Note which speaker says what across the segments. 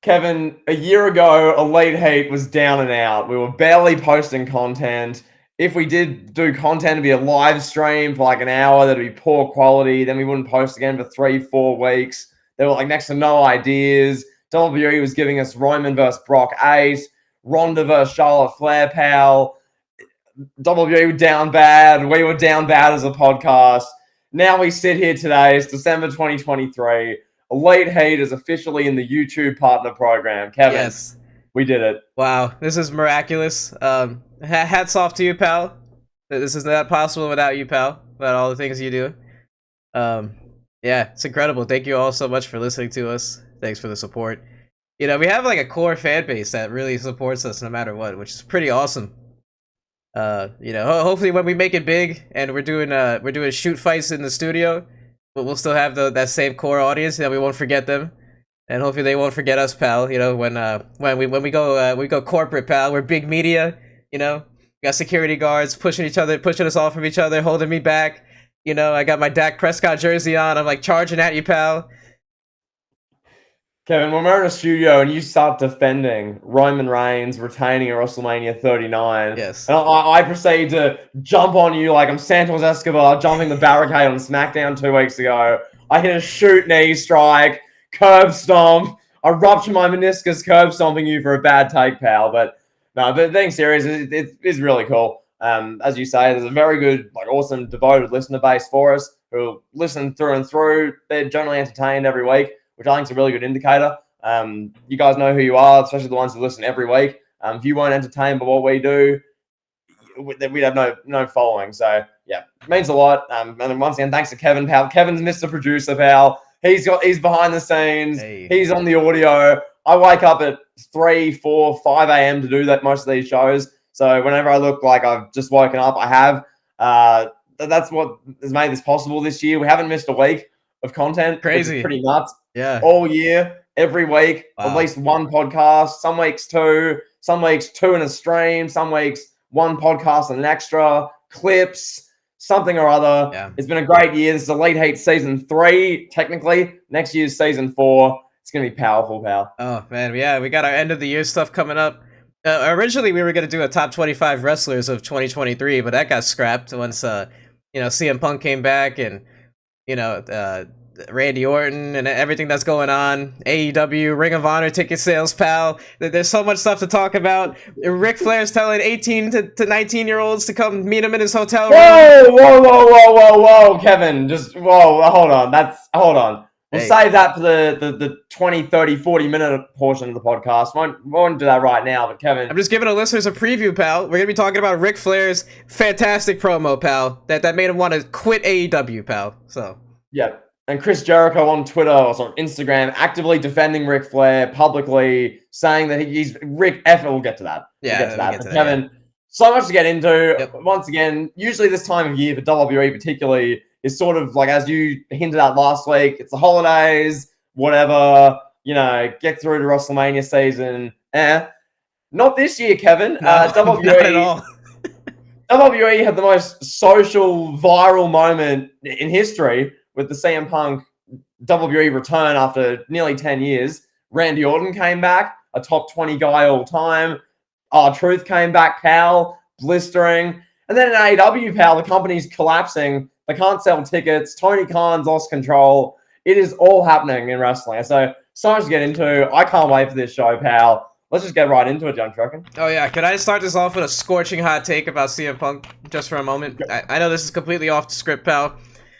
Speaker 1: Kevin, a year ago, Elite Heat was down and out. We were barely posting content. If we did do content, it'd be a live stream for like an hour. That'd be poor quality. Then we wouldn't post again for 3-4 weeks. There were like next to no ideas. WWE was giving us Roman versus Brock Ace, Ronda versus Charlotte Flair, pal. WWE were down bad. We were down bad as a podcast. Now we sit here today. It's December 2023. Elite Heat is officially in the YouTube partner program. Kevin,
Speaker 2: Yes.
Speaker 1: we did it.
Speaker 2: Wow, this is miraculous. Hats off to you, pal. This is not possible without you, pal. Without all the things you do. Yeah, it's incredible. Thank you all so much for listening to us. Thanks for the support. You know, we have like a core fan base that really supports us no matter what, which is pretty awesome. You know, hopefully when we make it big and we're doing shoot fights in the studio, but we'll still have that same core audience. You know, we won't forget them, and hopefully they won't forget us, pal. You know, when we go corporate, pal. We're big media. You know, we got security guards pushing us off from each other, holding me back. You know, I got my Dak Prescott jersey on. I'm like charging at you, pal.
Speaker 1: Kevin, when we're in a studio and you start defending Roman Reigns retaining at WrestleMania 39,
Speaker 2: Yes.
Speaker 1: and I proceed to jump on you like I'm Santos Escobar jumping the barricade on SmackDown 2 weeks ago. I hit a shoot knee strike, curb stomp. I rupture my meniscus curb stomping you for a bad take, pal. But no, but being serious, it is really cool. As you say, there's a very good, like, awesome, devoted listener base for us who listen through and through. They're generally entertained every week, which I think is a really good indicator. You guys know who you are, especially the ones who listen every week. If you weren't entertained by what we do, we'd have no following. So yeah, it means a lot. And then once again, thanks to Kevin, pal. Kevin's Mr. Producer, pal. He's behind the scenes.
Speaker 2: Hey.
Speaker 1: He's on the audio. I wake up at 3, 4, 5 a.m. to do that most of these shows. So whenever I look like I've just woken up, I have. That's what has made this possible this year. We haven't missed a week of content.
Speaker 2: Crazy.
Speaker 1: Which is pretty nuts.
Speaker 2: Yeah.
Speaker 1: All year, every week,
Speaker 2: Wow.
Speaker 1: at least one podcast. Some weeks two in a stream. Some weeks one podcast and an extra, clips, something or other.
Speaker 2: Yeah.
Speaker 1: It's been a great year. This is Elite Heat season 3, technically. Next year's season 4. It's gonna be powerful, pal.
Speaker 2: Oh man, yeah, we got our end of the year stuff coming up. Originally, we were gonna do a top 25 wrestlers of 2023, but that got scrapped once CM Punk came back and Randy Orton and everything that's going on. AEW, Ring of Honor ticket sales, pal. There's so much stuff to talk about. Ric Flair's telling 18 to 19-year-olds to come meet him in his hotel room.
Speaker 1: Whoa, Kevin. Just, hold on. Hold on. We'll save that for the 20, 30, 40-minute portion of the podcast. Won't do that right now, but Kevin.
Speaker 2: I'm just giving the listeners a preview, pal. We're going to be talking about Ric Flair's fantastic promo, pal, that made him want to quit AEW, pal. So.
Speaker 1: Yeah. And Chris Jericho on Twitter or on Instagram actively defending Ric Flair publicly, saying that he's Rick F. We'll get to that.
Speaker 2: Yeah,
Speaker 1: we'll get to that. Kevin, so much to get into. Yep. Once again, usually this time of year for WWE particularly is sort of like, as you hinted at last week, it's the holidays, whatever, get through to WrestleMania season. Not this year, Kevin.
Speaker 2: No, WWE, not at all.
Speaker 1: WWE had the most social viral moment in history with the CM Punk WWE return after nearly 10 years. Randy Orton came back, a top 20 guy all time. R-Truth came back, pal, blistering. And then in AEW, pal, the company's collapsing. They can't sell tickets. Tony Khan's lost control. It is all happening in wrestling. So much to get into. I can't wait for this show, pal. Let's just get right into it, John Trucken.
Speaker 2: Oh, yeah. Can I start this off with a scorching hot take about CM Punk just for a moment? I know this is completely off the script, pal.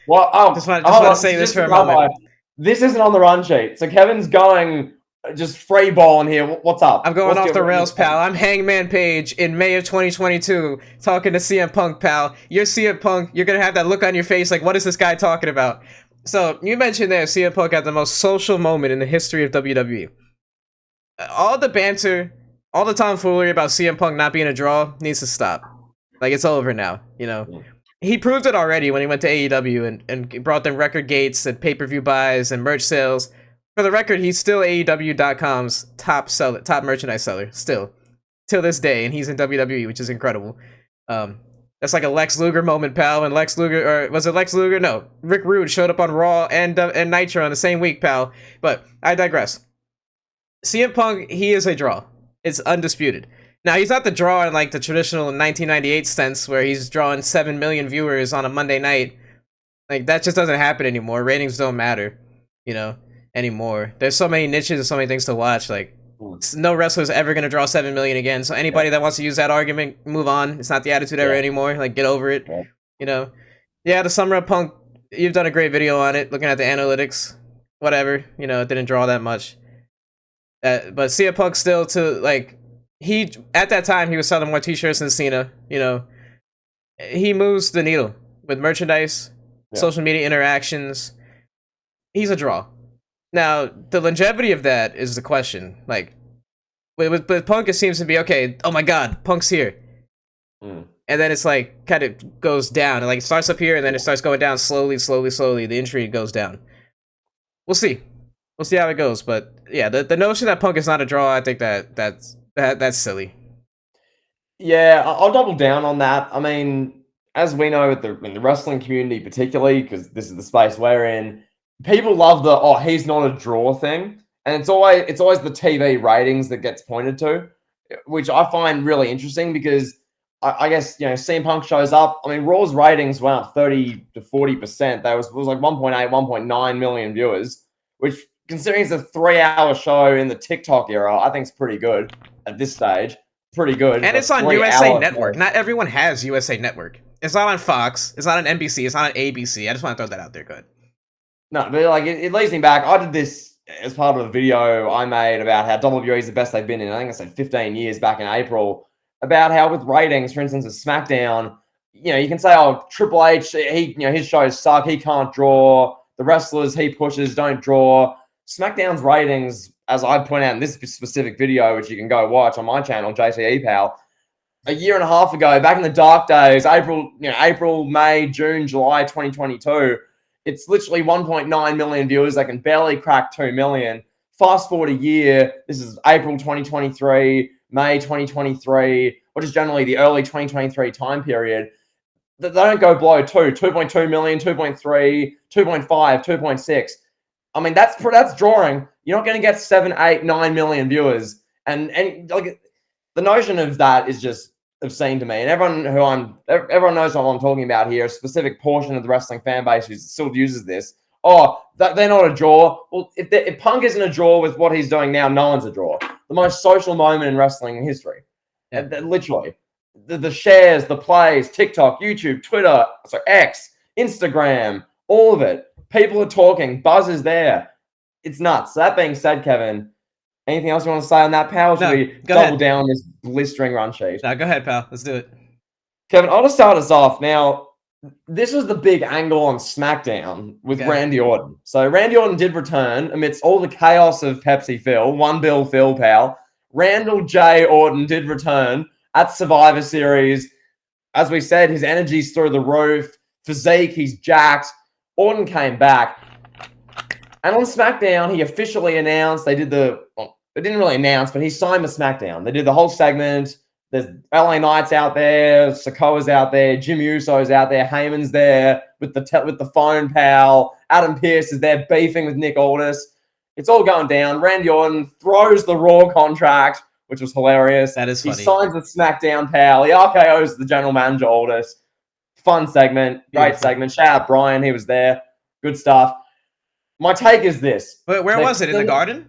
Speaker 1: Well,
Speaker 2: just want to say this for a moment.
Speaker 1: This isn't on the run sheet. So Kevin's going just free balling here. What's up?
Speaker 2: I'm going off the rails, pal. I'm Hangman Page in May of 2022 talking to CM Punk, pal. You're CM Punk. You're going to have that look on your face like, what is this guy talking about? So you mentioned there CM Punk had the most social moment in the history of WWE. All the banter, all the tomfoolery about CM Punk not being a draw needs to stop. Like, it's over now, He proved it already when he went to AEW and brought them record gates and pay-per-view buys and merch sales. For the record, he's still AEW.com's top merchandise seller, still. Till this day, and he's in WWE, which is incredible. That's like a Lex Luger moment, pal, and Lex Luger, or was it Lex Luger? No, Rick Rude showed up on Raw and Nitro on the same week, pal. But I digress. CM Punk, he is a draw. It's undisputed. Now, he's not the draw in like the traditional 1998 sense where he's drawing 7 million viewers on a Monday night. Like, that just doesn't happen anymore. Ratings don't matter, anymore. There's so many niches and so many things to watch. Like, no wrestler's ever going to draw 7 million again. So anybody that wants to use that argument, move on. It's not the Attitude Era anymore. Like, get over it. Yeah, the Summer of Punk, you've done a great video on it, looking at the analytics. Whatever, it didn't draw that much. But CM Punk still he at that time he was selling more t-shirts than Cena. He moves the needle with merchandise, social media interactions. He's a draw. Now the longevity of that is the question. Like with Punk, it seems to be okay. Oh my God, Punk's here, and then it's like kind of goes down. And like it starts up here and then it starts going down slowly. The intrigue goes down. We'll see how it goes. But yeah, the notion that Punk is not a draw, I think that's silly.
Speaker 1: Yeah, I'll double down on that. I mean, as we know in the wrestling community particularly, because this is the space we're in, people love the he's not a draw thing. And it's always the TV ratings that gets pointed to, which I find really interesting because I guess CM Punk shows up. I mean, Raw's ratings went up 30 to 40%. It was like 1.8, 1.9 million viewers, which considering it's a 3-hour show in the TikTok era, I think it's pretty good at this stage. Pretty good.
Speaker 2: And it's on USA Network. Not everyone has USA Network. It's not on Fox. It's not on NBC. It's not on ABC. I just want to throw that out there. Good.
Speaker 1: No, but like it leads me back. I did this as part of a video I made about how WWE is the best they've been in, I think I said 15 years back in April, about how with ratings, for instance, of SmackDown, you can say, Triple H, his shows suck. He can't draw. The wrestlers he pushes don't draw. SmackDown's ratings, as I point out in this specific video, which you can go watch on my channel, JCE Pal, a year and a half ago, back in the dark days, April, May, June, July 2022, it's literally 1.9 million viewers. They can barely crack 2 million. Fast forward a year, this is April 2023, May 2023, which is generally the early 2023 time period. They don't go below 2.2 million, 2.3, 2.5, 2.6. I mean, that's drawing. You're not going to get 7, 8, 9 million viewers. And like the notion of that is just obscene to me. And everyone knows what I'm talking about here. A specific portion of the wrestling fan base who still uses this. They're not a draw. Well, if Punk isn't a draw with what he's doing now, no one's a draw. The most social moment in wrestling history. Yeah. Literally. The shares, the plays, TikTok, YouTube, Twitter, X, Instagram, all of it. People are talking. Buzz is there. It's nuts. That being said, Kevin, anything else you want to say on that, pal? Should we double down on this blistering run sheet?
Speaker 2: No, go ahead, pal. Let's do it.
Speaker 1: Kevin, I'll just start us off. Now, this was the big angle on SmackDown with Randy Orton. So Randy Orton did return amidst all the chaos of Pepsi Phil. One Bill Phil, pal. Randall J. Orton did return at Survivor Series. As we said, his energy's through the roof. Physique, he's jacked. Orton came back. And on SmackDown, he officially announced, they didn't really announce, but he signed with SmackDown. They did the whole segment. There's LA Knight's out there, Sikoa's out there, Jim Uso's out there, Heyman's there with the phone pal. Adam Pearce is there beefing with Nick Aldis. It's all going down. Randy Orton throws the Raw contract, which was hilarious.
Speaker 2: That is funny.
Speaker 1: He signs with SmackDown pal. He RKO's the general manager Aldis. Fun segment, great segment. Shout out Brian, he was there. Good stuff. My take is this.
Speaker 2: Wait, where was it? In the Garden?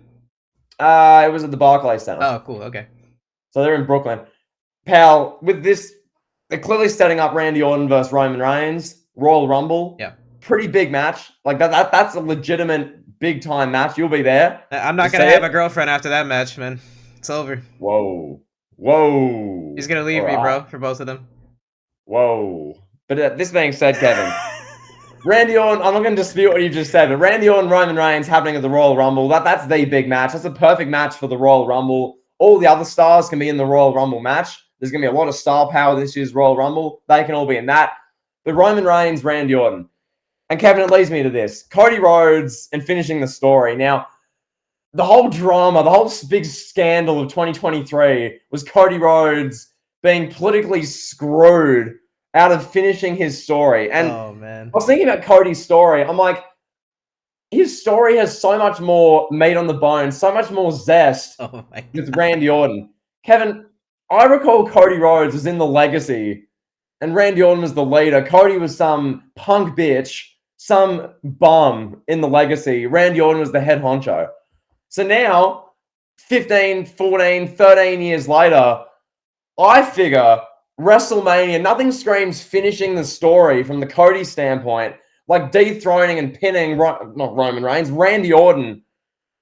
Speaker 1: It was at the Barclays Center.
Speaker 2: Oh, cool. Okay.
Speaker 1: So they're in Brooklyn. Pal, with this, they're clearly setting up Randy Orton versus Roman Reigns, Royal Rumble.
Speaker 2: Yeah.
Speaker 1: Pretty big match. Like that's a legitimate big time match. You'll be there.
Speaker 2: I'm not gonna have a girlfriend after that match, man. It's over.
Speaker 1: Whoa.
Speaker 2: He's gonna leave me, bro, for both of them.
Speaker 1: Whoa. But this being said, Kevin, Randy Orton, I'm not going to dispute what you just said, but Randy Orton, Roman Reigns happening at the Royal Rumble, that's the big match. That's a perfect match for the Royal Rumble. All the other stars can be in the Royal Rumble match. There's going to be a lot of star power this year's Royal Rumble. They can all be in that. But Roman Reigns, Randy Orton. And Kevin, it leads me to this. Cody Rhodes and finishing the story. Now, the whole drama, the whole big scandal of 2023 was Cody Rhodes being politically screwed out of finishing his story. And
Speaker 2: oh, man.
Speaker 1: I was thinking about Cody's story. I'm like, his story has so much more meat on the bone, so much more zest
Speaker 2: Oh my God.
Speaker 1: with Randy Orton. Kevin, I recall Cody Rhodes was in the Legacy, and Randy Orton was the leader. Cody was some punk bitch, some bum in the Legacy. Randy Orton was the head honcho. So now, 15, 14, 13 years later, I figure WrestleMania, nothing screams finishing the story from the Cody standpoint, like dethroning and pinning, not Roman Reigns, Randy Orton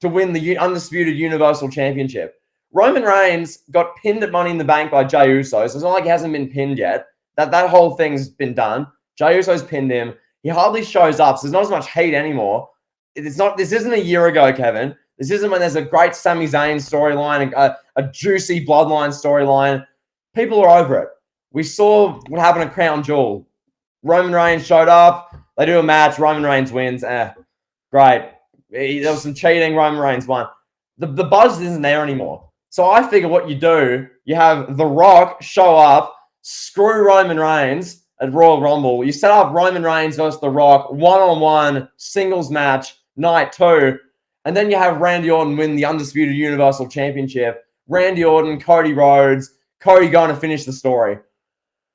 Speaker 1: to win the undisputed Universal Championship. Roman Reigns got pinned at Money in the Bank by Jey Uso, so it's not like he hasn't been pinned yet. That whole thing's been done. Jey Uso's pinned him. He hardly shows up, so there's not as much hate anymore. This isn't a year ago, Kevin. This isn't when there's a great Sami Zayn storyline, a juicy bloodline storyline. People are over it. We saw what happened at Crown Jewel. Roman Reigns showed up. They do a match. Roman Reigns wins. Great. There was some cheating. Roman Reigns won. The buzz isn't there anymore. So I figure what you do, you have The Rock show up, screw Roman Reigns at Royal Rumble. You set up Roman Reigns versus The Rock, one-on-one singles match, night 2. And then you have Randy Orton win the undisputed Universal Championship. Randy Orton, Cody Rhodes, Cody going to finish the story.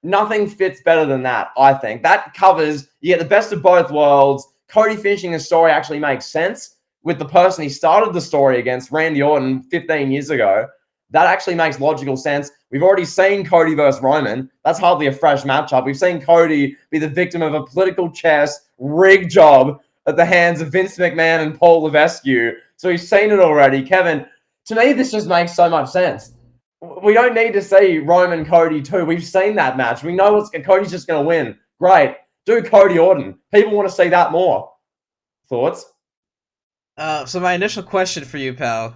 Speaker 1: Nothing fits better than that, I think. That covers, you get the best of both worlds. Cody finishing the story actually makes sense with the person he started the story against, Randy Orton, 15 years ago. That actually makes logical sense. We've already seen Cody versus Roman. That's hardly a fresh matchup. We've seen Cody be the victim of a political chess rig job at the hands of Vince McMahon and Paul Levesque. So we've seen it already. Kevin, to me, this just makes so much sense. We don't need to see Roman Cody 2. We've seen that match. We know Cody's just going to win. Great. Do Cody Orton. People want to see that more. Thoughts?
Speaker 2: So my initial question for you, pal.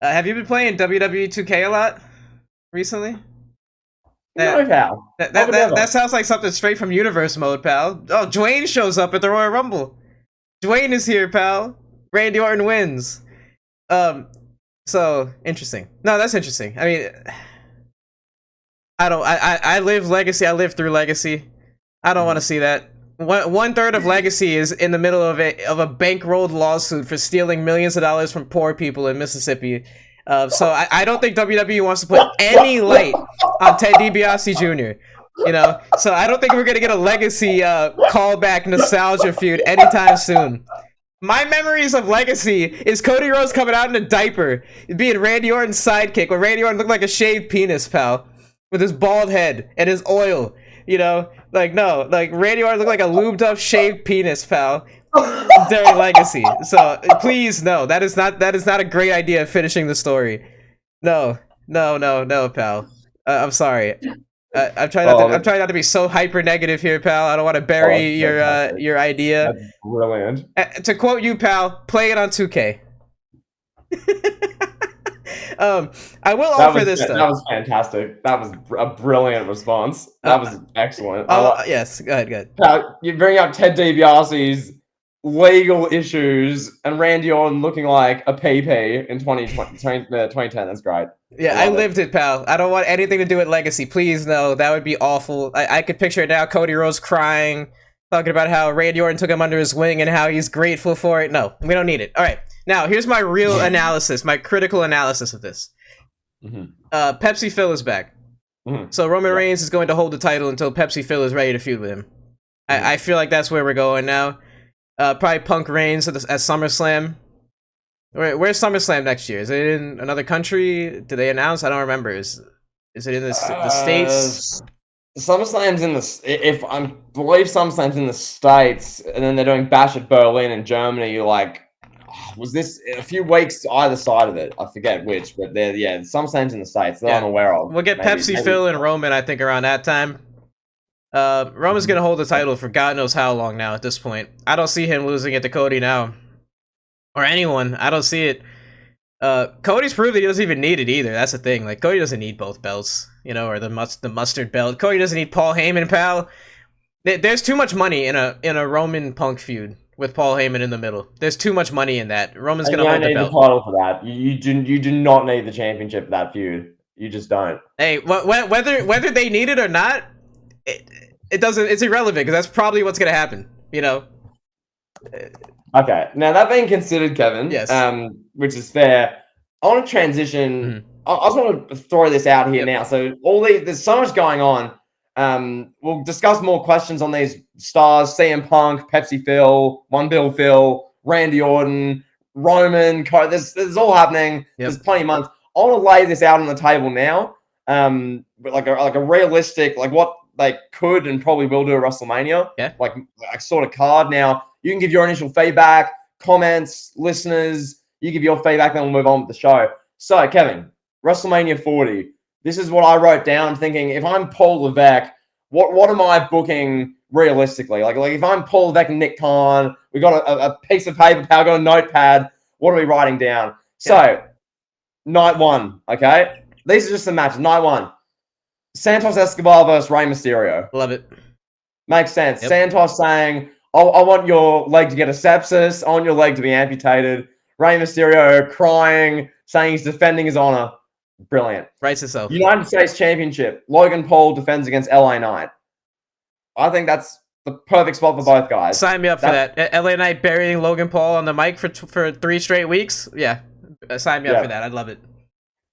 Speaker 2: Have you been playing WWE 2K a lot recently?
Speaker 1: No, pal.
Speaker 2: That sounds like something straight from Universe Mode, pal. Oh, Dwayne shows up at the Royal Rumble. Dwayne is here, pal. Randy Orton wins. So interesting. No, that's interesting. I mean, I live Legacy. I live through Legacy. I don't want to see that. One third of Legacy is in the middle of a bankrolled lawsuit for stealing millions of dollars from poor people in Mississippi. So I don't think WWE wants to put any light on Ted DiBiase Jr. You know, so I don't think we're gonna get a Legacy callback nostalgia feud anytime soon. My memories of Legacy is Cody Rhodes coming out in a diaper, being Randy Orton's sidekick, where Randy Orton looked like a shaved penis, pal, with his bald head and his oil. You know, like no, like Randy Orton looked like a lubed up shaved penis, pal, during Legacy. So please, no, that is not a great idea of finishing the story. No, pal. I'm sorry. I'm trying not to be so hyper negative here, pal. I don't want to bury your idea.
Speaker 1: That's brilliant.
Speaker 2: To quote you, pal, play it on 2K. I will offer this though.
Speaker 1: That was fantastic. That was a brilliant response. That was excellent.
Speaker 2: Yes, go ahead.
Speaker 1: You bring up Ted DiBiase's legal issues and Randy Orton looking like a PP in 2010. That's great.
Speaker 2: Yeah, I lived it, pal. I don't want anything to do with Legacy. Please, no. That would be awful. I could picture it now. Cody Rhodes crying, talking about how Randy Orton took him under his wing and how he's grateful for it. No, we don't need it. All right. Now, here's my real analysis, my critical analysis of this. Pepsi Phil is back. So Roman Reigns is going to hold the title until Pepsi Phil is ready to feud with him. I feel like that's where we're going now. Probably Punk Reigns at SummerSlam. Where's SummerSlam next year? Is it in another country? Did they announce? I don't remember. Is it in the States?
Speaker 1: SummerSlam's in the believe SummerSlam's in the States, and then they're doing Bash at Berlin in Germany. Like, was this a few weeks either side of it? I forget which, but SummerSlam's in the States that I'm aware of.
Speaker 2: We'll get Pepsi Phil and Roman, I think, around that time. Roman's gonna hold the title for God knows how long now at this point. I don't see him losing it to Cody now. Or anyone. I don't see it. Cody's proved that he doesn't even need it either. That's the thing. Like, Cody doesn't need both belts, you know, or the mustard belt. Cody doesn't need Paul Heyman, pal. There's too much money in a Roman Punk feud with Paul Heyman in the middle. There's too much money in that. Roman's gonna hold the belt. You don't need the
Speaker 1: title for that. You do not need the championship for that feud. You just don't.
Speaker 2: Hey, whether they need it or not, it doesn't. It's irrelevant because that's probably what's gonna happen. You know.
Speaker 1: Okay, now that being considered, Kevin,
Speaker 2: Yes.
Speaker 1: Which is fair, I want to transition. I just want to throw this out here
Speaker 2: Yep.
Speaker 1: now. So there's so much going on. We'll discuss more questions on these stars: CM Punk, Pepsi Phil, One Bill Phil, Randy Orton, Roman. This is all happening.
Speaker 2: Yep.
Speaker 1: There's plenty of months. I want to lay this out on the table now. But like a realistic, like what they could and probably will do at WrestleMania.
Speaker 2: Yeah.
Speaker 1: Like sort of card. Now you can give your initial feedback, comments, listeners. You give your feedback, then we'll move on with the show. So, Kevin, WrestleMania 40. This is what I wrote down, thinking if I'm Paul Levesque, what am I booking realistically? Like if I'm Paul Levesque and Nick Khan, we got a piece of paper, pal, got a notepad. What are we writing down? Yeah. So, night one, okay? These are just the matches. Night one. Santos Escobar versus Rey Mysterio.
Speaker 2: Love it.
Speaker 1: Makes sense. Yep. Santos saying, I want your leg to get a sepsis. I want your leg to be amputated. Rey Mysterio crying, saying he's defending his honor. Brilliant.
Speaker 2: Writes itself.
Speaker 1: United States Championship. Logan Paul defends against LA Knight. I think that's the perfect spot for both guys.
Speaker 2: Sign me up for that. LA Knight burying Logan Paul on the mic for 3 straight weeks. Yeah, sign me up for that. I'd love it.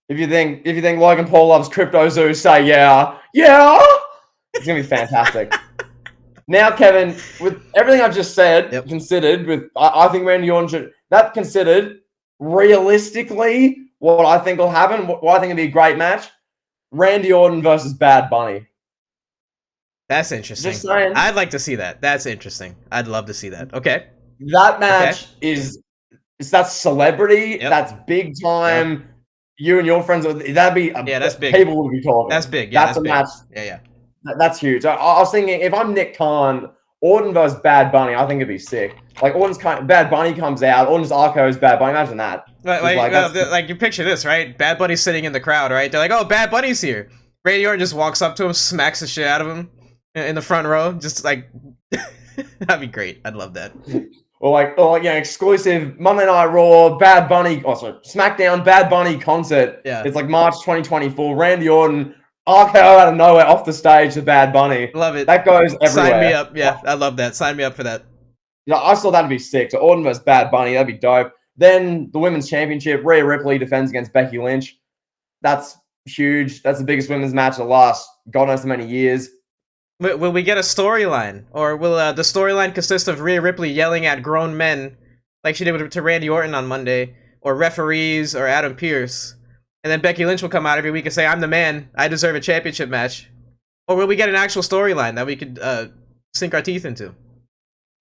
Speaker 1: If you think Logan Paul loves Crypto Zoo, say yeah. It's gonna be fantastic. Now, Kevin, with everything I've just said, considered, I think Randy Orton should. That considered, realistically, what I think will happen, what I think will be a great match, Randy Orton versus Bad Bunny.
Speaker 2: That's interesting.
Speaker 1: Just saying.
Speaker 2: I'd like to see that. That's interesting. I'd love to see that. Okay.
Speaker 1: That match is that's celebrity. That's big time. You and your friends, that'd be
Speaker 2: that's big.
Speaker 1: People would be talking.
Speaker 2: That's big.
Speaker 1: Yeah, that's a
Speaker 2: big.
Speaker 1: match.
Speaker 2: Yeah.
Speaker 1: That's huge. I was thinking if I'm Nick Khan, Orton versus Bad Bunny, I think it'd be sick. Like Bad Bunny comes out, Orton's Arco is Bad Bunny. Imagine that.
Speaker 2: Like you picture this, right? Bad Bunny's sitting in the crowd, right? They're like, "Oh, Bad Bunny's here." Randy Orton just walks up to him, smacks the shit out of him in the front row. Just like that'd be great. I'd love that.
Speaker 1: Or exclusive Monday Night Raw, Bad Bunny. Oh, sorry, SmackDown, Bad Bunny concert.
Speaker 2: Yeah,
Speaker 1: it's like March 2024. Randy Orton. Arco out of nowhere off the stage to Bad Bunny.
Speaker 2: Love it.
Speaker 1: That goes everywhere.
Speaker 2: Sign me up. Yeah, I love that. Sign me up for that.
Speaker 1: Yeah, I saw that'd be sick. So Orton versus Bad Bunny, that'd be dope. Then the Women's Championship, Rhea Ripley defends against Becky Lynch. That's huge. That's the biggest women's match of the last God knows how many years.
Speaker 2: Will we get a storyline? Or will the storyline consist of Rhea Ripley yelling at grown men like she did to Randy Orton on Monday? Or referees or Adam Pearce? And then Becky Lynch will come out every week and say, "I'm the man. I deserve a championship match." Or will we get an actual storyline that we could sink our teeth into?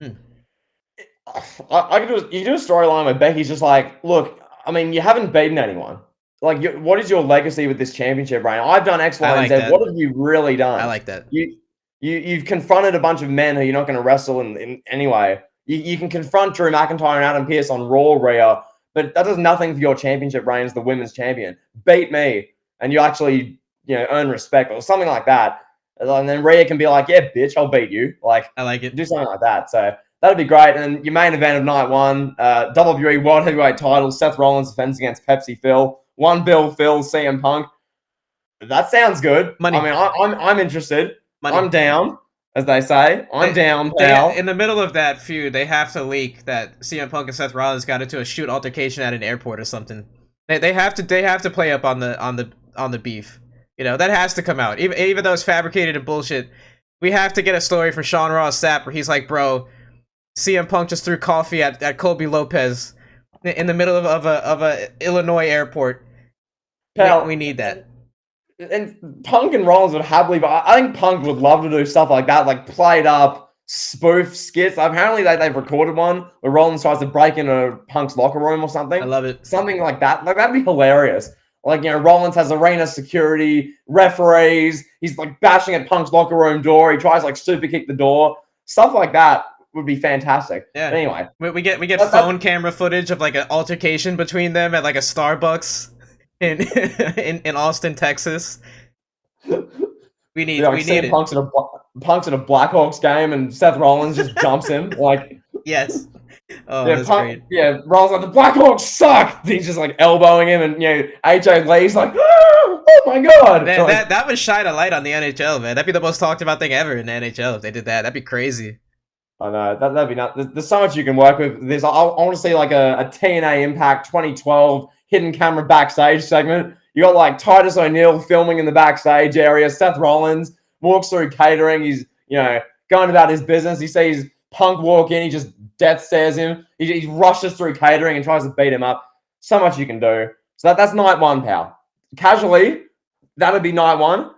Speaker 1: I could do. You do a storyline where Becky's just like, "Look, I mean, you haven't beaten anyone. Like, what is your legacy with this championship reign? I've done X, Y, and Z. What have you really done?
Speaker 2: I like that.
Speaker 1: You've confronted a bunch of men who you're not going to wrestle in anyway. You can confront Drew McIntyre and Adam Pearce on Raw, Rhea. But that does nothing for your championship reign as the women's champion. Beat me, and you actually, earn respect or something like that. And then Rhea can be like, "Yeah, bitch, I'll beat you." Like,
Speaker 2: I like it.
Speaker 1: Do something like that. So that'd be great. And your main event of night one, WWE World Heavyweight Title, Seth Rollins defends against Pepsi Phil, One Bill Phil, CM Punk. That sounds good.
Speaker 2: Money.
Speaker 1: I mean, I'm interested.
Speaker 2: Money.
Speaker 1: I'm down. As they say, I'm down, pal.
Speaker 2: In the middle of that feud, they have to leak that CM Punk and Seth Rollins got into a shoot altercation at an airport or something. They have to play up on the beef. That has to come out. Even though it's fabricated and bullshit, we have to get a story from Sean Ross Sapp where he's like, "Bro, CM Punk just threw coffee at Colby Lopez in the middle of a Illinois airport."
Speaker 1: Pal,
Speaker 2: we need that.
Speaker 1: And Punk and Rollins would happily, but I think Punk would love to do stuff like that, like played up spoof skits. Apparently, they've recorded one where Rollins tries to break into Punk's locker room or something.
Speaker 2: I love it.
Speaker 1: Something like that. Like, that'd be hilarious. Like, Rollins has arena security, referees. He's like bashing at Punk's locker room door. He tries like super kick the door. Stuff like that would be fantastic.
Speaker 2: Yeah.
Speaker 1: But anyway,
Speaker 2: we get phone camera footage of like an altercation between them at like a Starbucks in Austin, Texas. We need it.
Speaker 1: Punk's at a Blackhawks game and Seth Rollins just jumps him like
Speaker 2: yes. Oh, that's great.
Speaker 1: Yeah, Rollins like, "The Blackhawks suck." And he's just like elbowing him, and AJ Lee's like, "Oh my god!"
Speaker 2: Man, that would shine a light on the NHL, man. That'd be the most talked about thing ever in the NHL if they did that. That'd be crazy.
Speaker 1: I know that'd be nuts. There's so much you can work with. I want to see like a TNA Impact 2012 hidden camera backstage segment. You got like Titus O'Neil filming in the backstage area. Seth Rollins walks through catering. He's going about his business. He sees Punk walk in. He just death stares him. He rushes through catering and tries to beat him up. So much you can do. So that's night one, pal. Casually, that'd be night one.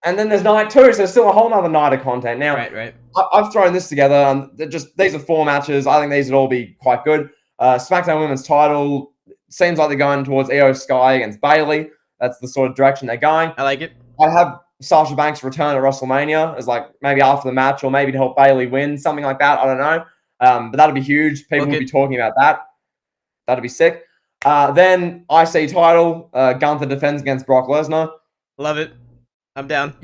Speaker 1: And then there's night two, so there's still a whole other night of content. Now,
Speaker 2: right.
Speaker 1: I've thrown this together. These are 4 matches. I think these would all be quite good. SmackDown Women's title seems like they're going towards Io Sky against Bayley. That's the sort of direction they're going.
Speaker 2: I like it.
Speaker 1: I have Sasha Banks return at WrestleMania as like maybe after the match or maybe to help Bayley win, something like that. I don't know. But that'd be huge. People would be talking about that. That'd be sick. Then IC title, Gunther defends against Brock Lesnar.
Speaker 2: Love it. I'm down.